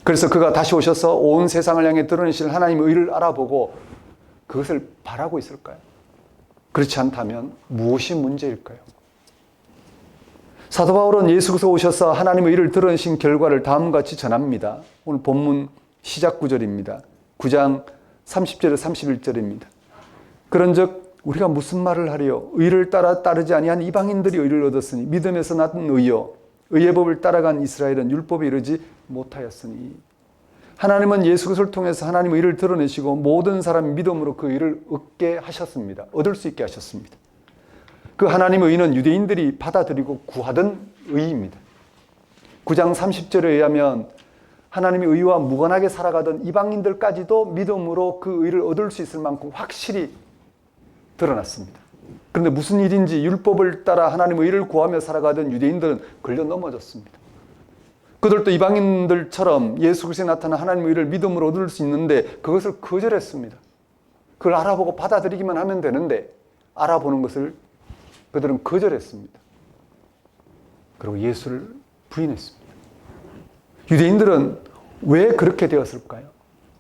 그래서 그가 다시 오셔서 온 세상을 향해 드러내실 하나님의 의를 알아보고 그것을 바라고 있을까요? 그렇지 않다면 무엇이 문제일까요? 사도 바울은 예수 그리스도 오셔서 하나님의 의를 드러내신 결과를 다음과 같이 전합니다. 오늘 본문 시작 구절입니다. 9장 30절에서 31절입니다. 그런즉 우리가 무슨 말을 하리요? 의를 따르지 아니한 이방인들이 의를 얻었으니 믿음에서 낳은 의요 의의 법을 따라간 이스라엘은 율법에 이르지 못하였으니. 하나님은 예수 그리스도를 통해서 하나님의 의를 드러내시고 모든 사람이 믿음으로 그 의를 얻게 하셨습니다. 얻을 수 있게 하셨습니다. 그 하나님의 의는 유대인들이 받아들이고 구하던 의입니다. 9장 30절에 의하면 하나님의 의와 무관하게 살아가던 이방인들까지도 믿음으로 그 의를 얻을 수 있을 만큼 확실히 드러났습니다. 그런데 무슨 일인지 율법을 따라 하나님의 의를 구하며 살아가던 유대인들은 걸려 넘어졌습니다. 그들도 이방인들처럼 예수 그리스도에 나타난 하나님의 의를 믿음으로 얻을 수 있는데 그것을 거절했습니다. 그걸 알아보고 받아들이기만 하면 되는데 알아보는 것을 그들은 거절했습니다. 그리고 예수를 부인했습니다. 유대인들은 왜 그렇게 되었을까요?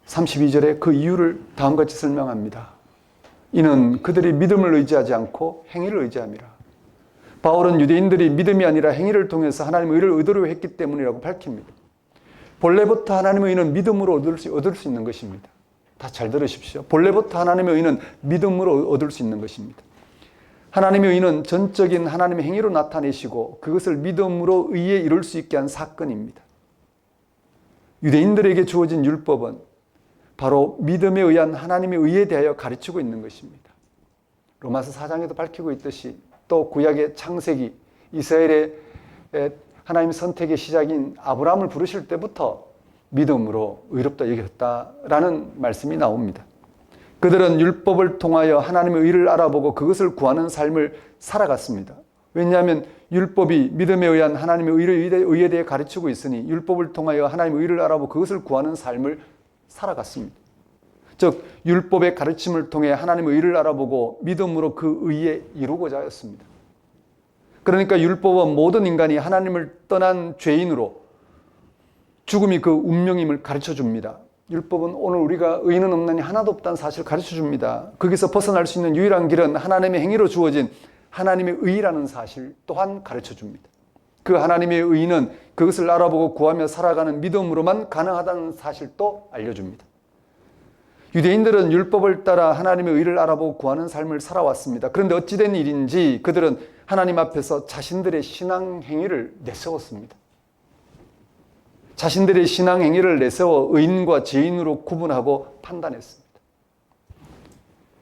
32절에 그 이유를 다음과 같이 설명합니다. 이는 그들이 믿음을 의지하지 않고 행위를 의지함이라. 바울은 유대인들이 믿음이 아니라 행위를 통해서 하나님의 의를 얻으려 했기 때문이라고 밝힙니다. 본래부터 하나님의 의는 믿음으로 얻을 수 있는 것입니다. 다 잘 들으십시오. 본래부터 하나님의 의는 믿음으로 얻을 수 있는 것입니다. 하나님의 의는 전적인 하나님의 행위로 나타내시고 그것을 믿음으로 의에 이룰 수 있게 한 사건입니다. 유대인들에게 주어진 율법은 바로 믿음에 의한 하나님의 의에 대하여 가르치고 있는 것입니다. 로마서 4장에도 밝히고 있듯이 또 구약의 창세기, 이스라엘의 하나님 선택의 시작인 아브라함을 부르실 때부터 믿음으로 의롭다 여겼다라는 말씀이 나옵니다. 그들은 율법을 통하여 하나님의 의를 알아보고 그것을 구하는 삶을 살아갔습니다. 왜냐하면 율법이 믿음에 의한 하나님의 의에 대해 가르치고 있으니 율법을 통하여 하나님의 의를 알아보고 그것을 구하는 삶을 살아갔습니다. 즉 율법의 가르침을 통해 하나님의 의를 알아보고 믿음으로 그 의에 이루고자 하였습니다. 그러니까 율법은 모든 인간이 하나님을 떠난 죄인으로 죽음이 그 운명임을 가르쳐줍니다. 율법은 오늘 우리가 의는 없나니 하나도 없다는 사실을 가르쳐줍니다. 거기서 벗어날 수 있는 유일한 길은 하나님의 행위로 주어진 하나님의 의라는 사실 또한 가르쳐줍니다. 그 하나님의 의는 그것을 알아보고 구하며 살아가는 믿음으로만 가능하다는 사실도 알려줍니다. 유대인들은 율법을 따라 하나님의 의를 알아보고 구하는 삶을 살아왔습니다. 그런데 어찌된 일인지 그들은 하나님 앞에서 자신들의 신앙 행위를 내세웠습니다. 자신들의 신앙 행위를 내세워 의인과 죄인으로 구분하고 판단했습니다.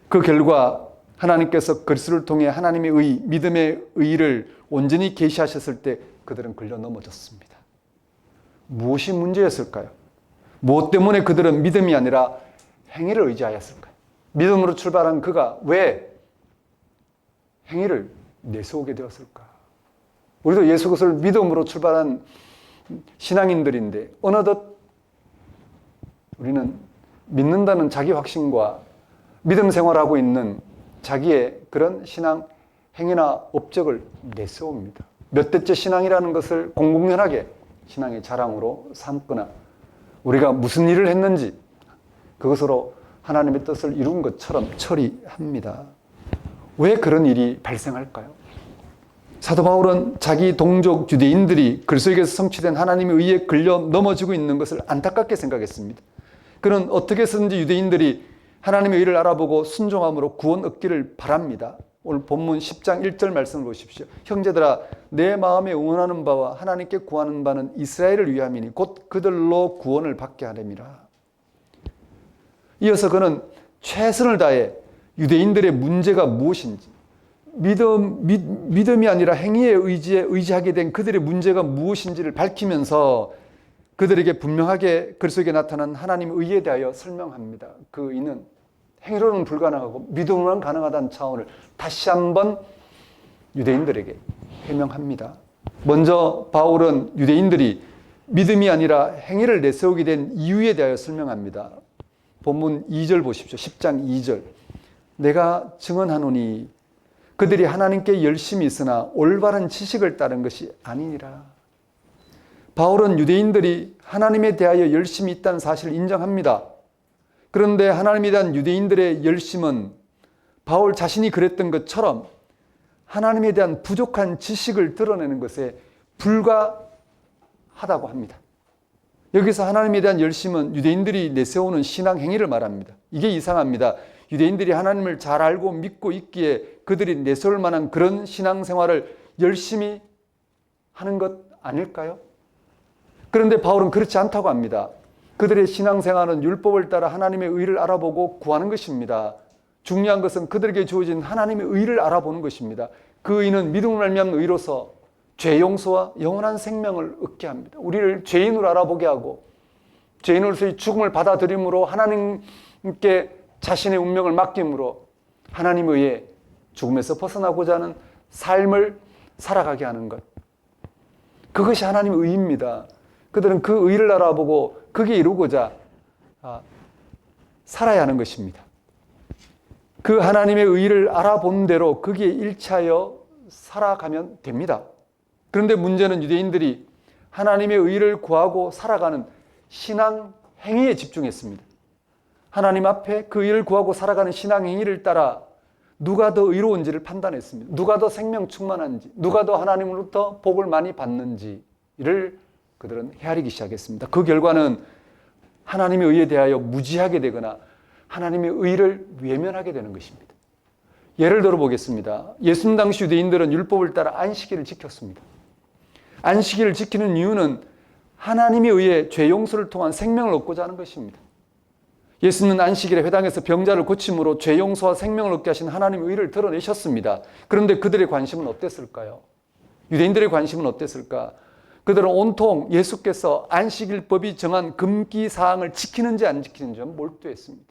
그 결과 하나님께서 그리스도를 통해 하나님의 의, 믿음의 의를 온전히 계시하셨을 때 그들은 걸려 넘어졌습니다. 무엇이 문제였을까요? 무엇 때문에 그들은 믿음이 아니라 행위를 의지하였을까요? 믿음으로 출발한 그가 왜 행위를 내세우게 되었을까? 우리도 예수 그리스도를 믿음으로 출발한 신앙인들인데 어느덧 우리는 믿는다는 자기 확신과 믿음 생활하고 있는 자기의 그런 신앙 행위나 업적을 내세웁니다. 몇 대째 신앙이라는 것을 공공연하게 신앙의 자랑으로 삼거나 우리가 무슨 일을 했는지 그것으로 하나님의 뜻을 이룬 것처럼 처리합니다. 왜 그런 일이 발생할까요? 사도 바울은 자기 동족 유대인들이 그리스도에게서 성취된 하나님의 의에 걸려 넘어지고 있는 것을 안타깝게 생각했습니다. 그는 어떻게 해서든지 유대인들이 하나님의 의를 알아보고 순종함으로 구원 얻기를 바랍니다. 오늘 본문 10장 1절 말씀을 보십시오. 형제들아 내 마음에 응원하는 바와 하나님께 구하는 바는 이스라엘을 위함이니 곧 그들로 구원을 받게 하렵니다. 이어서 그는 최선을 다해 유대인들의 문제가 무엇인지 믿음이 아니라 행위에 의지하게 된 그들의 문제가 무엇인지를 밝히면서 그들에게 분명하게 그리스도에게 나타난 하나님의 의에 대하여 설명합니다. 그 의는 행위로는 불가능하고 믿음으로는 가능하다는 차원을 다시 한번 유대인들에게 해명합니다. 먼저 바울은 유대인들이 믿음이 아니라 행위를 내세우게 된 이유에 대하여 설명합니다. 본문 2절 보십시오. 10장 2절. 내가 증언하노니 그들이 하나님께 열심히 있으나 올바른 지식을 따른 것이 아니니라. 바울은 유대인들이 하나님에 대하여 열심히 있다는 사실을 인정합니다. 그런데 하나님에 대한 유대인들의 열심은 바울 자신이 그랬던 것처럼 하나님에 대한 부족한 지식을 드러내는 것에 불과하다고 합니다. 여기서 하나님에 대한 열심은 유대인들이 내세우는 신앙 행위를 말합니다. 이게 이상합니다. 유대인들이 하나님을 잘 알고 믿고 있기에 그들이 내세울 만한 그런 신앙생활을 열심히 하는 것 아닐까요? 그런데 바울은 그렇지 않다고 합니다. 그들의 신앙생활은 율법을 따라 하나님의 의를 알아보고 구하는 것입니다. 중요한 것은 그들에게 주어진 하나님의 의를 알아보는 것입니다. 그 의는 믿음을 말미암는 의로서 죄 용서와 영원한 생명을 얻게 합니다. 우리를 죄인으로 알아보게 하고 죄인으로서의 죽음을 받아들임으로 하나님께 자신의 운명을 맡김으로 하나님의 의에 죽음에서 벗어나고자 하는 삶을 살아가게 하는 것. 그것이 하나님의 의입니다. 그들은 그 의를 알아보고 그게 이루고자 살아야 하는 것입니다. 그 하나님의 의를 알아본 대로 거기에 일치하여 살아가면 됩니다. 그런데 문제는 유대인들이 하나님의 의를 구하고 살아가는 신앙 행위에 집중했습니다. 하나님 앞에 그 의를 구하고 살아가는 신앙 행위를 따라 누가 더 의로운지를 판단했습니다. 누가 더 생명 충만한지, 누가 더 하나님으로부터 복을 많이 받는지를 그들은 헤아리기 시작했습니다. 그 결과는 하나님의 의에 대하여 무지하게 되거나 하나님의 의를 외면하게 되는 것입니다. 예를 들어 보겠습니다. 예수님 당시 유대인들은 율법을 따라 안식일을 지켰습니다. 안식일을 지키는 이유는 하나님의 의에 죄 용서를 통한 생명을 얻고자 하는 것입니다. 예수님은 안식일에 회당에서 병자를 고침으로 죄 용서와 생명을 얻게 하신 하나님의 의를 드러내셨습니다. 그런데 그들의 관심은 어땠을까요? 유대인들의 관심은 어땠을까? 그들은 온통 예수께서 안식일법이 정한 금기 사항을 지키는지 안 지키는지 몰두했습니다.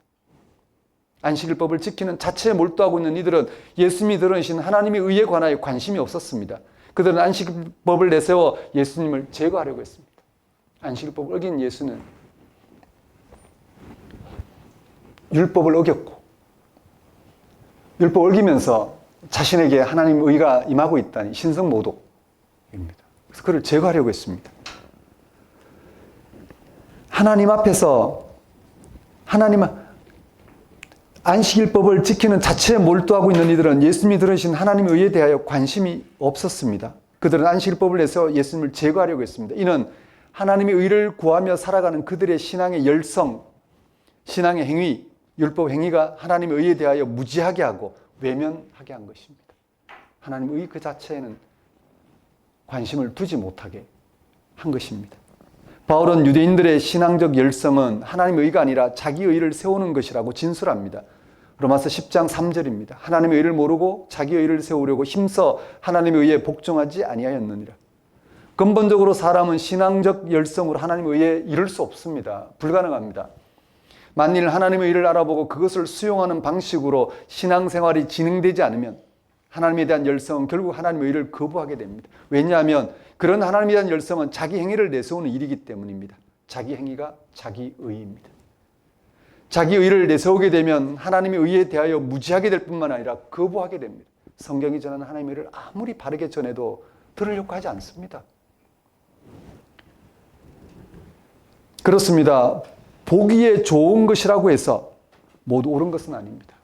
안식일법을 지키는 자체에 몰두하고 있는 이들은 예수님이 드러내신 하나님의 의에 관하여 관심이 없었습니다. 그들은 안식일법을 내세워 예수님을 제거하려고 했습니다. 안식일법을 어긴 예수는 율법을 어겼고 율법을 어기면서 자신에게 하나님의 의가 임하고 있다니 신성모독입니다. 그래서 그를 제거하려고 했습니다. 하나님 앞에서 안식일법을 지키는 자체에 몰두하고 있는 이들은 예수님이 들으신 하나님의 의에 대하여 관심이 없었습니다. 그들은 안식일법을 내서 예수님을 제거하려고 했습니다. 이는 하나님의 의를 구하며 살아가는 그들의 신앙의 열성, 신앙의 행위, 율법 행위가 하나님의 의에 대하여 무지하게 하고 외면하게 한 것입니다. 하나님의 의 그 자체에는 관심을 두지 못하게 한 것입니다. 바울은 유대인들의 신앙적 열성은 하나님의 의가 아니라 자기 의를 세우는 것이라고 진술합니다. 로마서 10장 3절입니다. 하나님의 의를 모르고 자기 의를 세우려고 힘써 하나님의 의에 복종하지 아니하였느니라. 근본적으로 사람은 신앙적 열성으로 하나님의 의에 이를 수 없습니다. 불가능합니다. 만일 하나님의 의를 알아보고 그것을 수용하는 방식으로 신앙생활이 진행되지 않으면 하나님에 대한 열성은 결국 하나님의 의를 거부하게 됩니다. 왜냐하면 그런 하나님에 대한 열성은 자기 행위를 내세우는 일이기 때문입니다. 자기 행위가 자기 의입니다. 자기 의를 내세우게 되면 하나님의 의에 대하여 무지하게 될 뿐만 아니라 거부하게 됩니다. 성경이 전하는 하나님의 의를 아무리 바르게 전해도 들으려고 하지 않습니다. 그렇습니다. 보기에 좋은 것이라고 해서 모두 옳은 것은 아닙니다.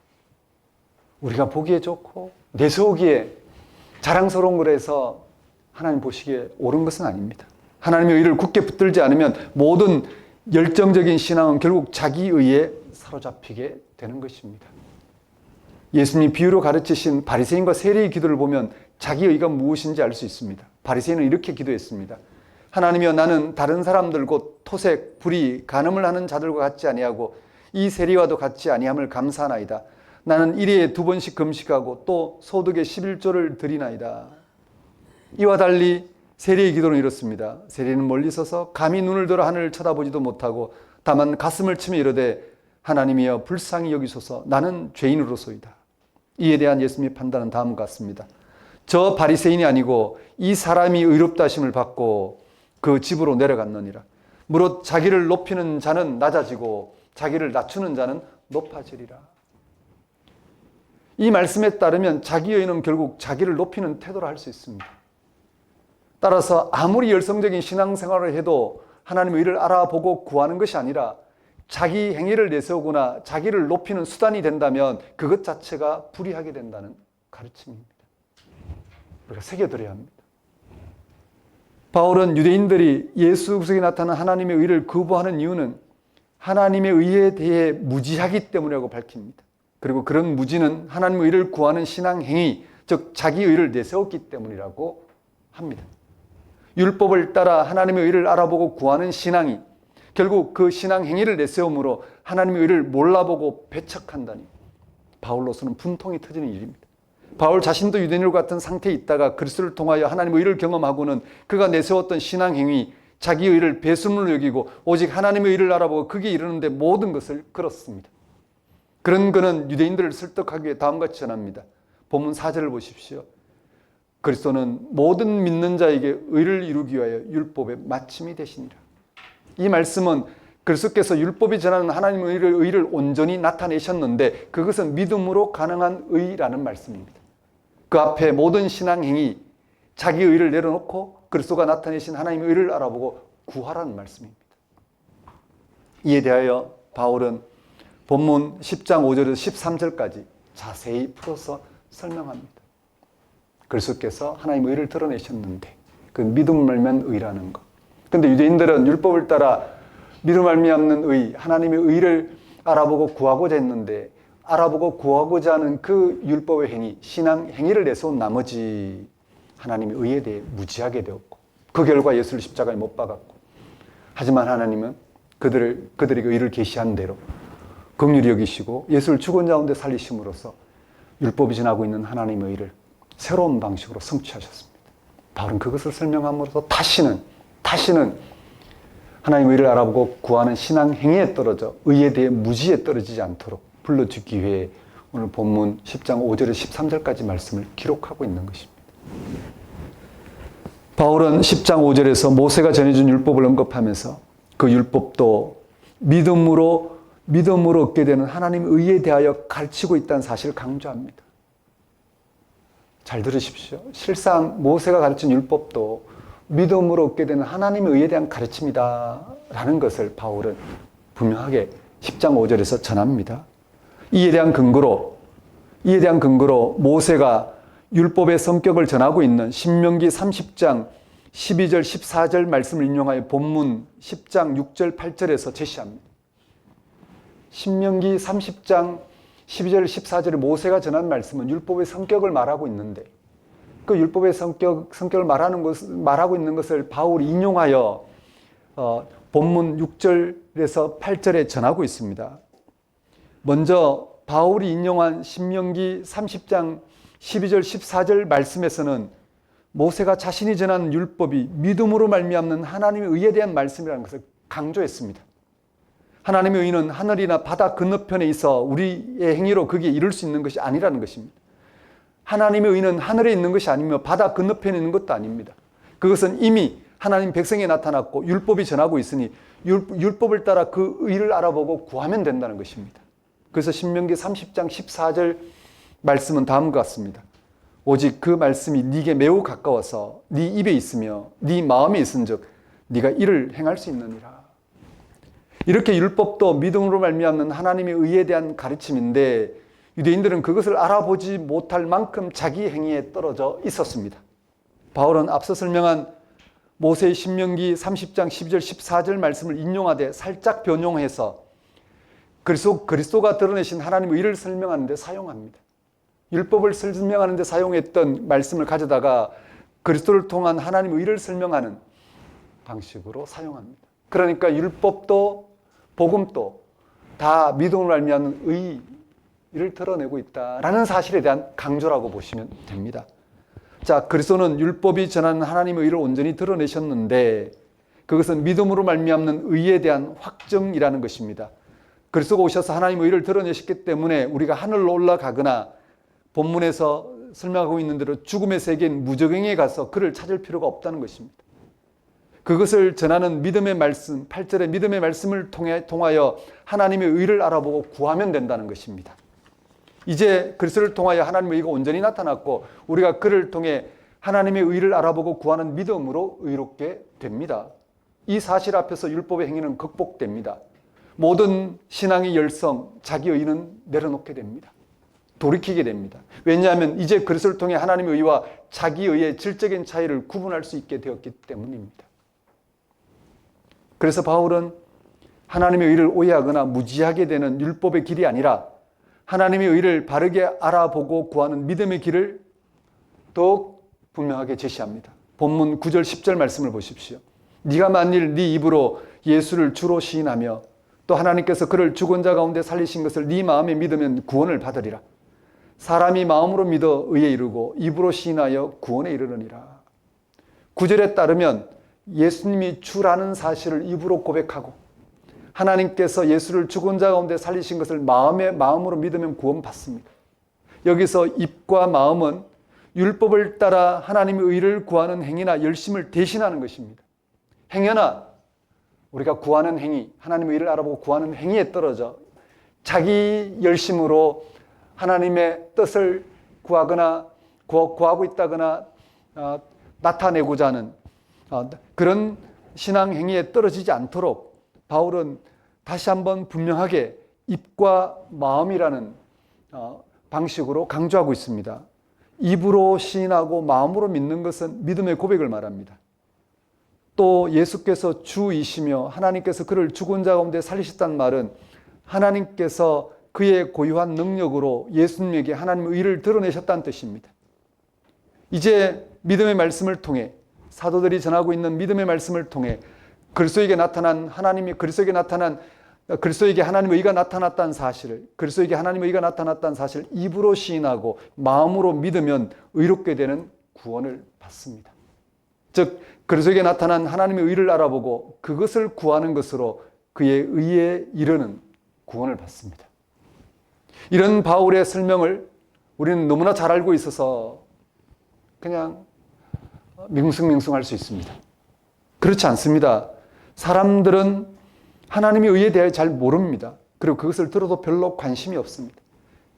우리가 보기에 좋고 내세우기에 자랑스러운 거라서 하나님 보시기에 옳은 것은 아닙니다. 하나님의 의를 굳게 붙들지 않으면 모든 열정적인 신앙은 결국 자기 의에 사로잡히게 되는 것입니다. 예수님이 비유로 가르치신 바리새인과 세리의 기도를 보면 자기 의가 무엇인지 알 수 있습니다. 바리새인은 이렇게 기도했습니다. 하나님이여, 나는 다른 사람들 곧 토색, 불의, 간음을 하는 자들과 같지 아니하고 이 세리와도 같지 아니함을 감사하나이다. 나는 일회에 2번씩 금식하고 또 소득의 11조를 드리나이다. 이와 달리 세리의 기도는 이렇습니다. 세리는 멀리 서서 감히 눈을 들어 하늘을 쳐다보지도 못하고 다만 가슴을 치며 이르되 하나님이여 불쌍히 여기소서, 나는 죄인으로소이다. 이에 대한 예수님의 판단은 다음과 같습니다. 저 바리새인이 아니고 이 사람이 의롭다 하심을 받고 그 집으로 내려갔느니라. 무릇 자기를 높이는 자는 낮아지고 자기를 낮추는 자는 높아지리라. 이 말씀에 따르면 자기 의는 결국 자기를 높이는 태도로 할 수 있습니다. 따라서 아무리 열성적인 신앙생활을 해도 하나님의 의를 알아보고 구하는 것이 아니라 자기 행위를 내세우거나 자기를 높이는 수단이 된다면 그것 자체가 불의하게 된다는 가르침입니다. 우리가 새겨들어야 합니다. 바울은 유대인들이 예수 그리스도에 나타난 하나님의 의를 거부하는 이유는 하나님의 의에 대해 무지하기 때문이라고 밝힙니다. 그리고 그런 무지는 하나님의 의를 구하는 신앙 행위, 즉 자기 의를 내세웠기 때문이라고 합니다. 율법을 따라 하나님의 의를 알아보고 구하는 신앙이 결국 그 신앙 행위를 내세움으로 하나님의 의를 몰라보고 배척한다니 바울로서는 분통이 터지는 일입니다. 바울 자신도 유대인과 같은 상태에 있다가 그리스도를 통하여 하나님의 의를 경험하고는 그가 내세웠던 신앙 행위, 자기 의를 배설물로 여기고 오직 하나님의 의를 알아보고 그게 이르는데 모든 것을 걸었습니다. 그런 그는 유대인들을 설득하기 위해 다음과 같이 전합니다. 본문 4절을 보십시오. 그리스도는 모든 믿는 자에게 의를 이루기 위하여 율법의 마침이 되시니라. 이 말씀은 그리스도께서 율법이 전하는 하나님의 의를 온전히 나타내셨는데 그것은 믿음으로 가능한 의라는 말씀입니다. 그 앞에 모든 신앙 행위, 자기 의를 내려놓고 그리스도가 나타내신 하나님의 의를 알아보고 구하라는 말씀입니다. 이에 대하여 바울은 본문 10장 5절에서 13절까지 자세히 풀어서 설명합니다. 그리스도께서 하나님의 의를 드러내셨는데 그 믿음을 말미암는 의라는 것. 그런데 유대인들은 율법을 따라 믿음 말미암는 의, 하나님의 의를 알아보고 구하고자 했는데 알아보고 구하고자 하는 그 율법의 행위, 신앙 행위를 내세운 나머지 하나님의 의에 대해 무지하게 되었고 그 결과 예수를 십자가에 못 박았고 하지만 하나님은 그들에게 의를 계시한 대로 긍휼히 여기시고 예수를 죽은 자 가운데 살리심으로써 율법이 지나고 있는 하나님의 의를 새로운 방식으로 성취하셨습니다. 바울은 그것을 설명함으로써 다시는 하나님의 의를 알아보고 구하는 신앙 행위에 떨어져 의에 대해 무지에 떨어지지 않도록 불러주기 위해 오늘 본문 10장 5절에서 13절까지 말씀을 기록하고 있는 것입니다. 바울은 10장 5절에서 모세가 전해준 율법을 언급하면서 그 율법도 믿음으로 얻게 되는 하나님의 의에 대하여 가르치고 있다는 사실을 강조합니다. 잘 들으십시오. 실상 모세가 가르친 율법도 믿음으로 얻게 되는 하나님의 의에 대한 가르침이다 라는 것을 바울은 분명하게 10장 5절에서 전합니다. 이에 대한 근거로 모세가 율법의 성격을 전하고 있는 신명기 30장 12절 14절 말씀을 인용하여 본문 10장 6절 8절에서 제시합니다. 신명기 30장 12절 14절에 모세가 전한 말씀은 율법의 성격을 말하고 있는데 그 율법의 성격을 말하고 있는 것을 바울이 인용하여 본문 6절에서 8절에 전하고 있습니다. 먼저 바울이 인용한 신명기 30장 12절 14절 말씀에서는 모세가 자신이 전한 율법이 믿음으로 말미암는 하나님의 의에 대한 말씀이라는 것을 강조했습니다. 하나님의 의는 하늘이나 바다 건너편에 있어 우리의 행위로 거기에 이룰 수 있는 것이 아니라는 것입니다. 하나님의 의는 하늘에 있는 것이 아니며 바다 건너편에 있는 것도 아닙니다. 그것은 이미 하나님 백성에 나타났고 율법이 전하고 있으니 율법을 따라 그 의를 알아보고 구하면 된다는 것입니다. 그래서 신명기 30장 14절 말씀은 다음과 같습니다. 오직 그 말씀이 네게 매우 가까워서 네 입에 있으며 네 마음에 있은즉 네가 이를 행할 수 있느니라. 이렇게 율법도 믿음으로 말미암는 하나님의 의에 대한 가르침인데 유대인들은 그것을 알아보지 못할 만큼 자기 행위에 떨어져 있었습니다. 바울은 앞서 설명한 모세의 신명기 30장 12절 14절 말씀을 인용하되 살짝 변용해서 그리스도가 드러내신 하나님의 의를 설명하는 데 사용합니다. 율법을 설명하는 데 사용했던 말씀을 가져다가 그리스도를 통한 하나님의 의를 설명하는 방식으로 사용합니다. 그러니까 율법도 복음도 다 믿음으로 말미암는 의를 드러내고 있다라는 사실에 대한 강조라고 보시면 됩니다. 자, 그리스도는 율법이 전하는 하나님의 의를 온전히 드러내셨는데 그것은 믿음으로 말미암는 의에 대한 확정이라는 것입니다. 그리스도가 오셔서 하나님의 의를 드러내셨기 때문에 우리가 하늘로 올라가거나 본문에서 설명하고 있는 대로 죽음의 세계인 무저갱에 가서 그를 찾을 필요가 없다는 것입니다. 그것을 전하는 믿음의 말씀, 8절의 믿음의 말씀을 통하여 하나님의 의를 알아보고 구하면 된다는 것입니다. 이제 그리스도를 통하여 하나님의 의가 온전히 나타났고 우리가 그를 통해 하나님의 의를 알아보고 구하는 믿음으로 의롭게 됩니다. 이 사실 앞에서 율법의 행위는 극복됩니다. 모든 신앙의 열성, 자기 의는 내려놓게 됩니다. 돌이키게 됩니다. 왜냐하면 이제 그리스도를 통해 하나님의 의와 자기 의의 질적인 차이를 구분할 수 있게 되었기 때문입니다. 그래서 바울은 하나님의 의를 오해하거나 무지하게 되는 율법의 길이 아니라 하나님의 의를 바르게 알아보고 구하는 믿음의 길을 더욱 분명하게 제시합니다. 본문 9절 10절 말씀을 보십시오. 네가 만일 네 입으로 예수를 주로 시인하며 또 하나님께서 그를 죽은 자 가운데 살리신 것을 네 마음에 믿으면 구원을 받으리라. 사람이 마음으로 믿어 의에 이르고 입으로 시인하여 구원에 이르느니라. 9절에 따르면 예수님이 주라는 사실을 입으로 고백하고 하나님께서 예수를 죽은 자 가운데 살리신 것을 마음으로 믿으면 구원받습니다. 여기서 입과 마음은 율법을 따라 하나님의 의를 구하는 행위나 열심을 대신하는 것입니다. 행여나 우리가 구하는 행위, 하나님의 의를 알아보고 구하는 행위에 떨어져 자기 열심으로 하나님의 뜻을 구하거나 구하고 있다거나 나타내고자 하는 그런 신앙 행위에 떨어지지 않도록 바울은 다시 한번 분명하게 입과 마음이라는 방식으로 강조하고 있습니다. 입으로 시인하고 마음으로 믿는 것은 믿음의 고백을 말합니다. 또 예수께서 주이시며 하나님께서 그를 죽은 자 가운데 살리셨다는 말은 하나님께서 그의 고유한 능력으로 예수님에게 하나님의 의를 드러내셨다는 뜻입니다. 이제 믿음의 말씀을 통해 사도들이 전하고 있는 믿음의 말씀을 통해 그리스도에게 하나님의 의가 나타났다는 사실을, 그리스도에게 하나님의 의가 나타났다는 사실을 입으로 시인하고 마음으로 믿으면 의롭게 되는 구원을 받습니다. 즉 그리스도에게 나타난 하나님의 의를 알아보고 그것을 구하는 것으로 그의 의에 이르는 구원을 받습니다. 이런 바울의 설명을 우리는 너무나 잘 알고 있어서 그냥 밍숭맹숭할 수 있습니다. 그렇지 않습니다. 사람들은 하나님의 의에 대해 잘 모릅니다. 그리고 그것을 들어도 별로 관심이 없습니다.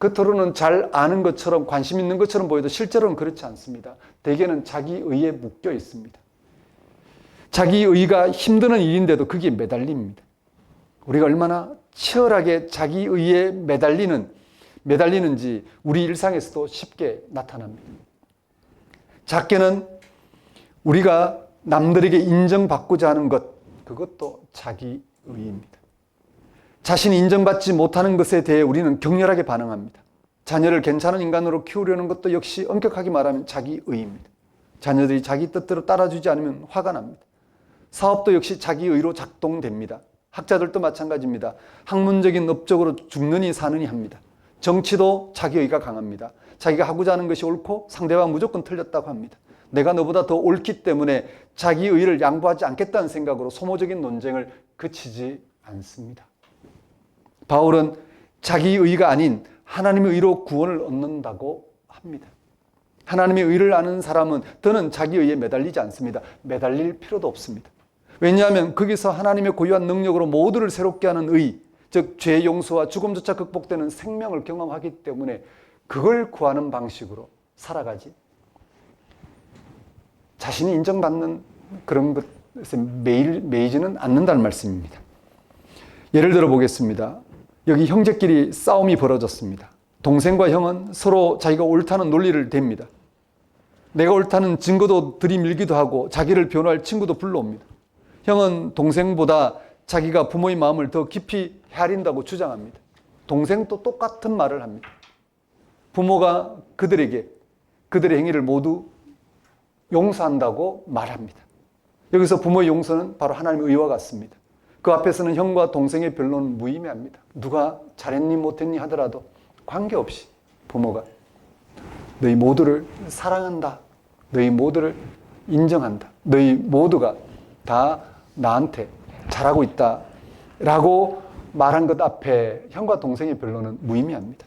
겉으로는 잘 아는 것처럼 관심 있는 것처럼 보여도 실제로는 그렇지 않습니다. 대개는 자기 의에 묶여 있습니다. 자기 의가 힘드는 일인데도 거기에 매달립니다. 우리가 얼마나 치열하게 자기 의에 매달리는지 우리 일상에서도 쉽게 나타납니다. 작게는 우리가 남들에게 인정받고자 하는 것, 그것도 자기 의입니다. 자신이 인정받지 못하는 것에 대해 우리는 격렬하게 반응합니다. 자녀를 괜찮은 인간으로 키우려는 것도 역시 엄격하게 말하면 자기의입니다. 자녀들이 자기 뜻대로 따라주지 않으면 화가 납니다. 사업도 역시 자기의로 작동됩니다. 학자들도 마찬가지입니다. 학문적인 업적으로 죽느니 사느니 합니다. 정치도 자기의가 강합니다. 자기가 하고자 하는 것이 옳고 상대방 무조건 틀렸다고 합니다. 내가 너보다 더 옳기 때문에 자기의를 양보하지 않겠다는 생각으로 소모적인 논쟁을 그치지 않습니다. 바울은 자기의가 아닌 하나님의 의로 구원을 얻는다고 합니다. 하나님의 의를 아는 사람은 더는 자기의에 매달리지 않습니다. 매달릴 필요도 없습니다. 왜냐하면 거기서 하나님의 고유한 능력으로 모두를 새롭게 하는 의, 즉 죄의 용서와 죽음조차 극복되는 생명을 경험하기 때문에 그걸 구하는 방식으로 살아가지, 자신이 인정받는 그런 것에 매이지는 않는다는 말씀입니다. 예를 들어 보겠습니다. 여기 형제끼리 싸움이 벌어졌습니다. 동생과 형은 서로 자기가 옳다는 논리를 댑니다. 내가 옳다는 증거도 들이밀기도 하고 자기를 변호할 친구도 불러옵니다. 형은 동생보다 자기가 부모의 마음을 더 깊이 헤아린다고 주장합니다. 동생도 똑같은 말을 합니다. 부모가 그들에게 그들의 행위를 모두 용서한다고 말합니다. 여기서 부모의 용서는 바로 하나님의 의와 같습니다. 그 앞에서는 형과 동생의 변론은 무의미합니다. 누가 잘했니 못했니 하더라도 관계없이 부모가 너희 모두를 사랑한다. 너희 모두를 인정한다. 너희 모두가 다 나한테 잘하고 있다. 라고 말한 것 앞에 형과 동생의 변론은 무의미합니다.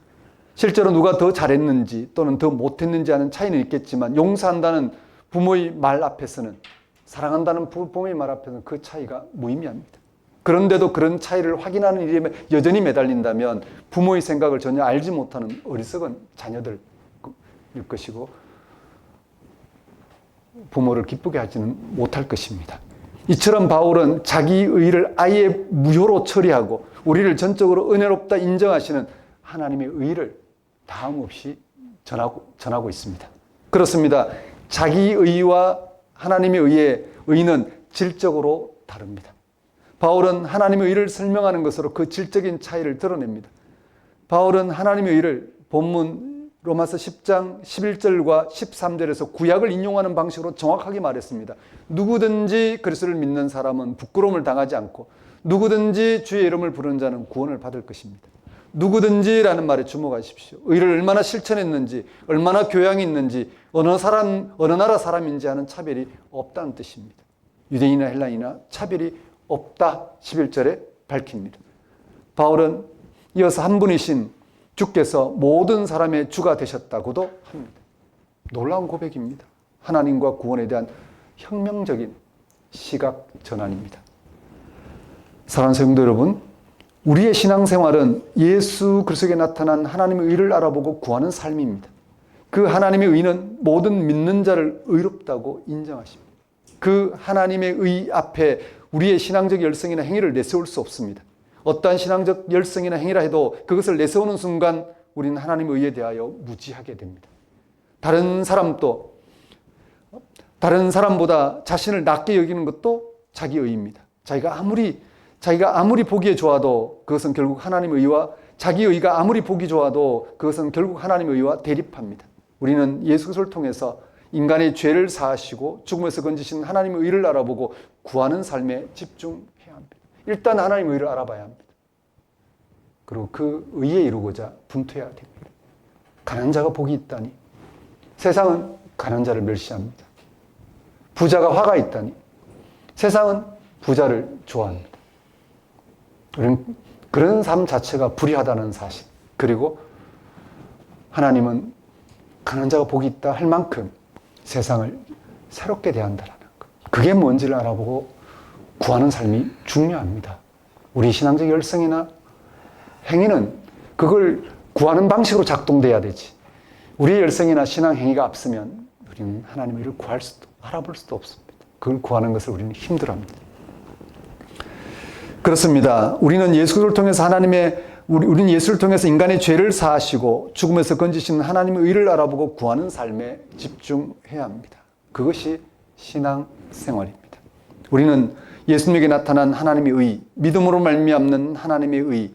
실제로 누가 더 잘했는지 또는 더 못했는지 하는 차이는 있겠지만 용서한다는 부모의 말 앞에서는, 사랑한다는 부모의 말 앞에서는 그 차이가 무의미합니다. 그런데도 그런 차이를 확인하는 일에 여전히 매달린다면 부모의 생각을 전혀 알지 못하는 어리석은 자녀들일 것이고 부모를 기쁘게 하지는 못할 것입니다. 이처럼 바울은 자기의를 아예 무효로 처리하고 우리를 전적으로 은혜롭다 인정하시는 하나님의 의를 다함없이 전하고 있습니다. 그렇습니다. 자기의와 하나님의 의는 질적으로 다릅니다. 바울은 하나님의 의를 설명하는 것으로 그 질적인 차이를 드러냅니다. 바울은 하나님의 의를 본문 로마서 10장 11절과 13절에서 구약을 인용하는 방식으로 정확하게 말했습니다. 누구든지 그리스도를 믿는 사람은 부끄러움을 당하지 않고 누구든지 주의 이름을 부르는 자는 구원을 받을 것입니다. 누구든지라는 말에 주목하십시오. 의를 얼마나 실천했는지, 얼마나 교양이 있는지, 어느 나라 사람인지 하는 차별이 없다는 뜻입니다. 유대인이나 헬라인이나 차별이 없다 11절에 밝힙니다. 바울은 이어서 한 분이신 주께서 모든 사람의 주가 되셨다고도 합니다. 놀라운 고백입니다. 하나님과 구원에 대한 혁명적인 시각 전환입니다. 사랑하는 성도 여러분, 우리의 신앙생활은 예수 그리스도에 나타난 하나님의 의를 알아보고 구하는 삶입니다. 그 하나님의 의는 모든 믿는 자를 의롭다고 인정하십니다. 그 하나님의 의 앞에 우리의 신앙적 열성이나 행위를 내세울 수 없습니다. 어떠한 신앙적 열성이나 행위라 해도 그것을 내세우는 순간 우리는 하나님의 의에 대하여 무지하게 됩니다. 다른 사람보다 자신을 낮게 여기는 것도 자기 의입니다. 자기가 아무리 보기에 좋아도 그것은 결국 하나님의 의와, 자기 의가 아무리 보기 좋아도 그것은 결국 하나님의 의와 대립합니다. 우리는 예수 그리스도를 통해서 인간의 죄를 사하시고 죽음에서 건지신 하나님의 의를 알아보고 구하는 삶에 집중해야 합니다. 일단 하나님의 의를 알아봐야 합니다. 그리고 그 의에 이루고자 분투해야 됩니다. 가난한 자가 복이 있다니 세상은 가난한 자를 멸시합니다. 부자가 화가 있다니 세상은 부자를 좋아합니다. 우리는 그런 삶 자체가 불의하다는 사실, 그리고 하나님은 가난한 자가 복이 있다 할 만큼 세상을 새롭게 대한다는 것, 그게 뭔지를 알아보고 구하는 삶이 중요합니다. 우리 신앙적 열성이나 행위는 그걸 구하는 방식으로 작동돼야 되지, 우리의 열성이나 신앙 행위가 앞서면 우리는 하나님의 일을 알아볼 수도 없습니다. 그걸 구하는 것을 우리는 힘들어합니다. 그렇습니다. 우리는 예수를 통해서 우리는 예수를 통해서 인간의 죄를 사하시고 죽음에서 건지시는 하나님의 의를 알아보고 구하는 삶에 집중해야 합니다. 그것이 신앙생활입니다. 우리는 예수님에게 나타난 하나님의 의, 믿음으로 말미암는 하나님의 의,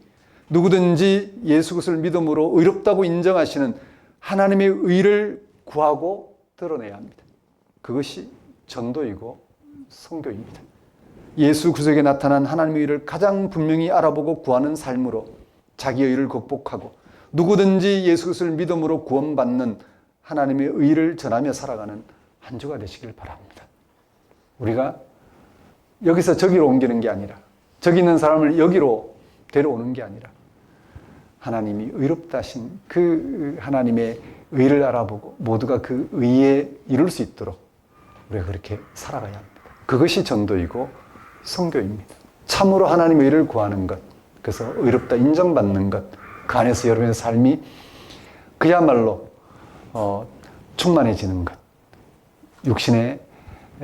누구든지 예수 그리스도를 믿음으로 의롭다고 인정하시는 하나님의 의를 구하고 드러내야 합니다. 그것이 전도이고 선교입니다. 예수 그리스도에게 나타난 하나님의 의를 가장 분명히 알아보고 구하는 삶으로 자기의 의를 극복하고 누구든지 예수 그리스도를 믿음으로 구원받는 하나님의 의를 전하며 살아가는 한 주가 되시길 바랍니다. 우리가 여기서 저기로 옮기는 게 아니라 저기 있는 사람을 여기로 데려오는 게 아니라 하나님이 의롭다 하신 그 하나님의 의를 알아보고 모두가 그 의에 이룰 수 있도록 우리가 그렇게 살아가야 합니다. 그것이 전도이고 선교입니다. 참으로 하나님의 의를 구하는 것, 그래서 의롭다 인정받는 것, 그 안에서 여러분의 삶이 그야말로 충만해지는 것, 육신의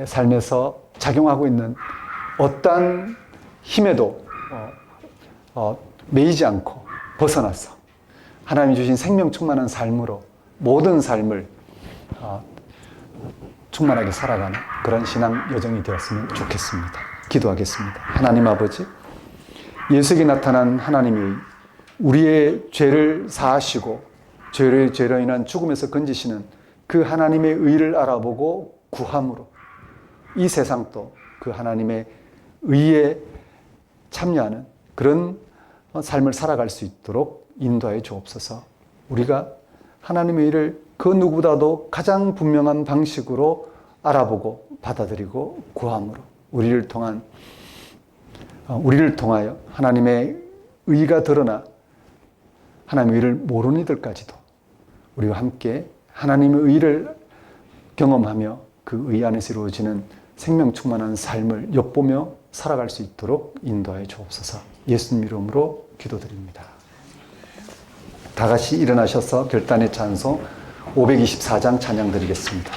삶에서 작용하고 있는 어떠한 힘에도 매이지 않고 벗어나서 하나님이 주신 생명 충만한 삶으로 모든 삶을 충만하게 살아가는 그런 신앙 여정이 되었으면 좋겠습니다. 기도하겠습니다. 하나님 아버지, 예수에게 나타난 하나님이 우리의 죄를 사하시고 죄로 인한 죽음에서 건지시는 그 하나님의 의를 알아보고 구함으로 이 세상도 그 하나님의 의에 참여하는 그런 삶을 살아갈 수 있도록 인도하여 주옵소서. 우리가 하나님의 의를 그 누구보다도 가장 분명한 방식으로 알아보고 받아들이고 구함으로 우리를 통하여 하나님의 의가 드러나 하나님의 의를 모르는 이들까지도 우리와 함께 하나님의 의를 경험하며 그 의 안에서 이루어지는 생명 충만한 삶을 엿보며 살아갈 수 있도록 인도하여 주옵소서. 예수님 이름으로 기도드립니다. 다 같이 일어나셔서 결단의 찬송 524장 찬양 드리겠습니다.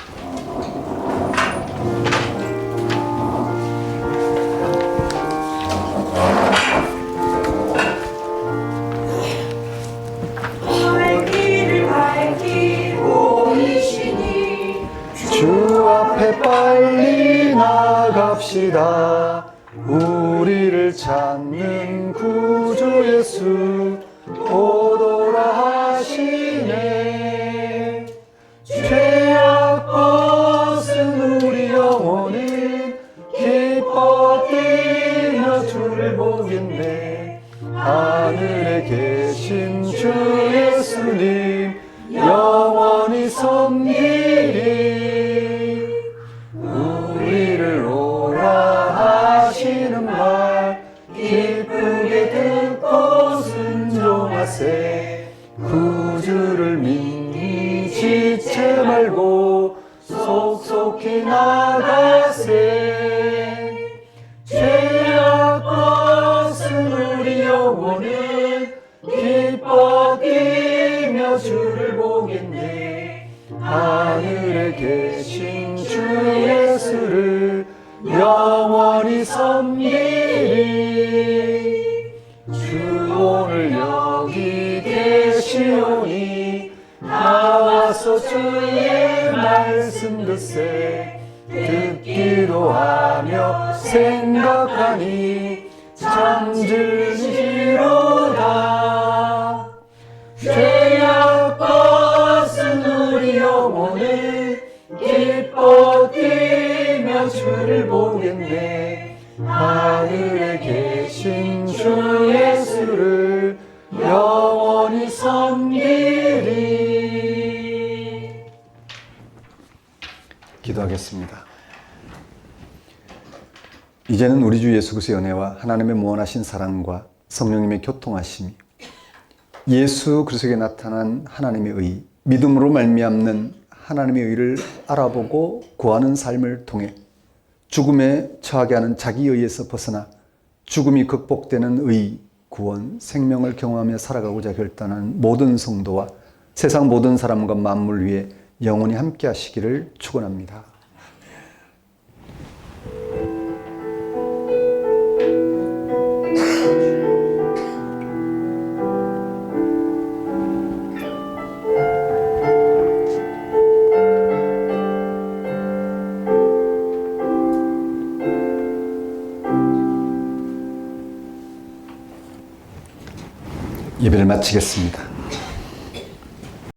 주 앞에 빨리 나갑시다. 우리를 찾는 구주 예수 오도라 하시네. 죄악 벗은 우리 영혼은 기뻐 뛰며 주를 보겠네. 하늘에 계신 주 예수님 영원히 섬기리. 우리를 오라 하시는 말 기쁘게 듣고 순종하세. 구주를 믿니 지체 말고 속속히 나가세. 죄악 벗은 우리 영혼은 기뻐 뛰며 주를 보겠네. 하늘에 계신 주 예수를 영원히 섬기리. 주 오늘 여기 계시오니 나와서 주의 말씀 듣세. 듣기도 하며 생각하니 참 진리로다. 죄악 벗은 우리 영혼은 기뻐 뛰며 주를 보겠네. 하늘에 계신 주 예수를 영원히 섬기리. 기도하겠습니다. 이제는 우리 주 예수 그리스도의 은혜와 하나님의 무한하신 사랑과 성령님의 교통하심이 예수 그리스도에게 나타난 하나님의 의, 믿음으로 말미암는 하나님의 의를 알아보고 구하는 삶을 통해 죽음에 처하게 하는 자기 의에서 벗어나 죽음이 극복되는 의, 구원, 생명을 경험하며 살아가고자 결단한 모든 성도와 세상 모든 사람과 만물 위에 영원히 함께 하시기를 축원합니다. 예배를 마치겠습니다.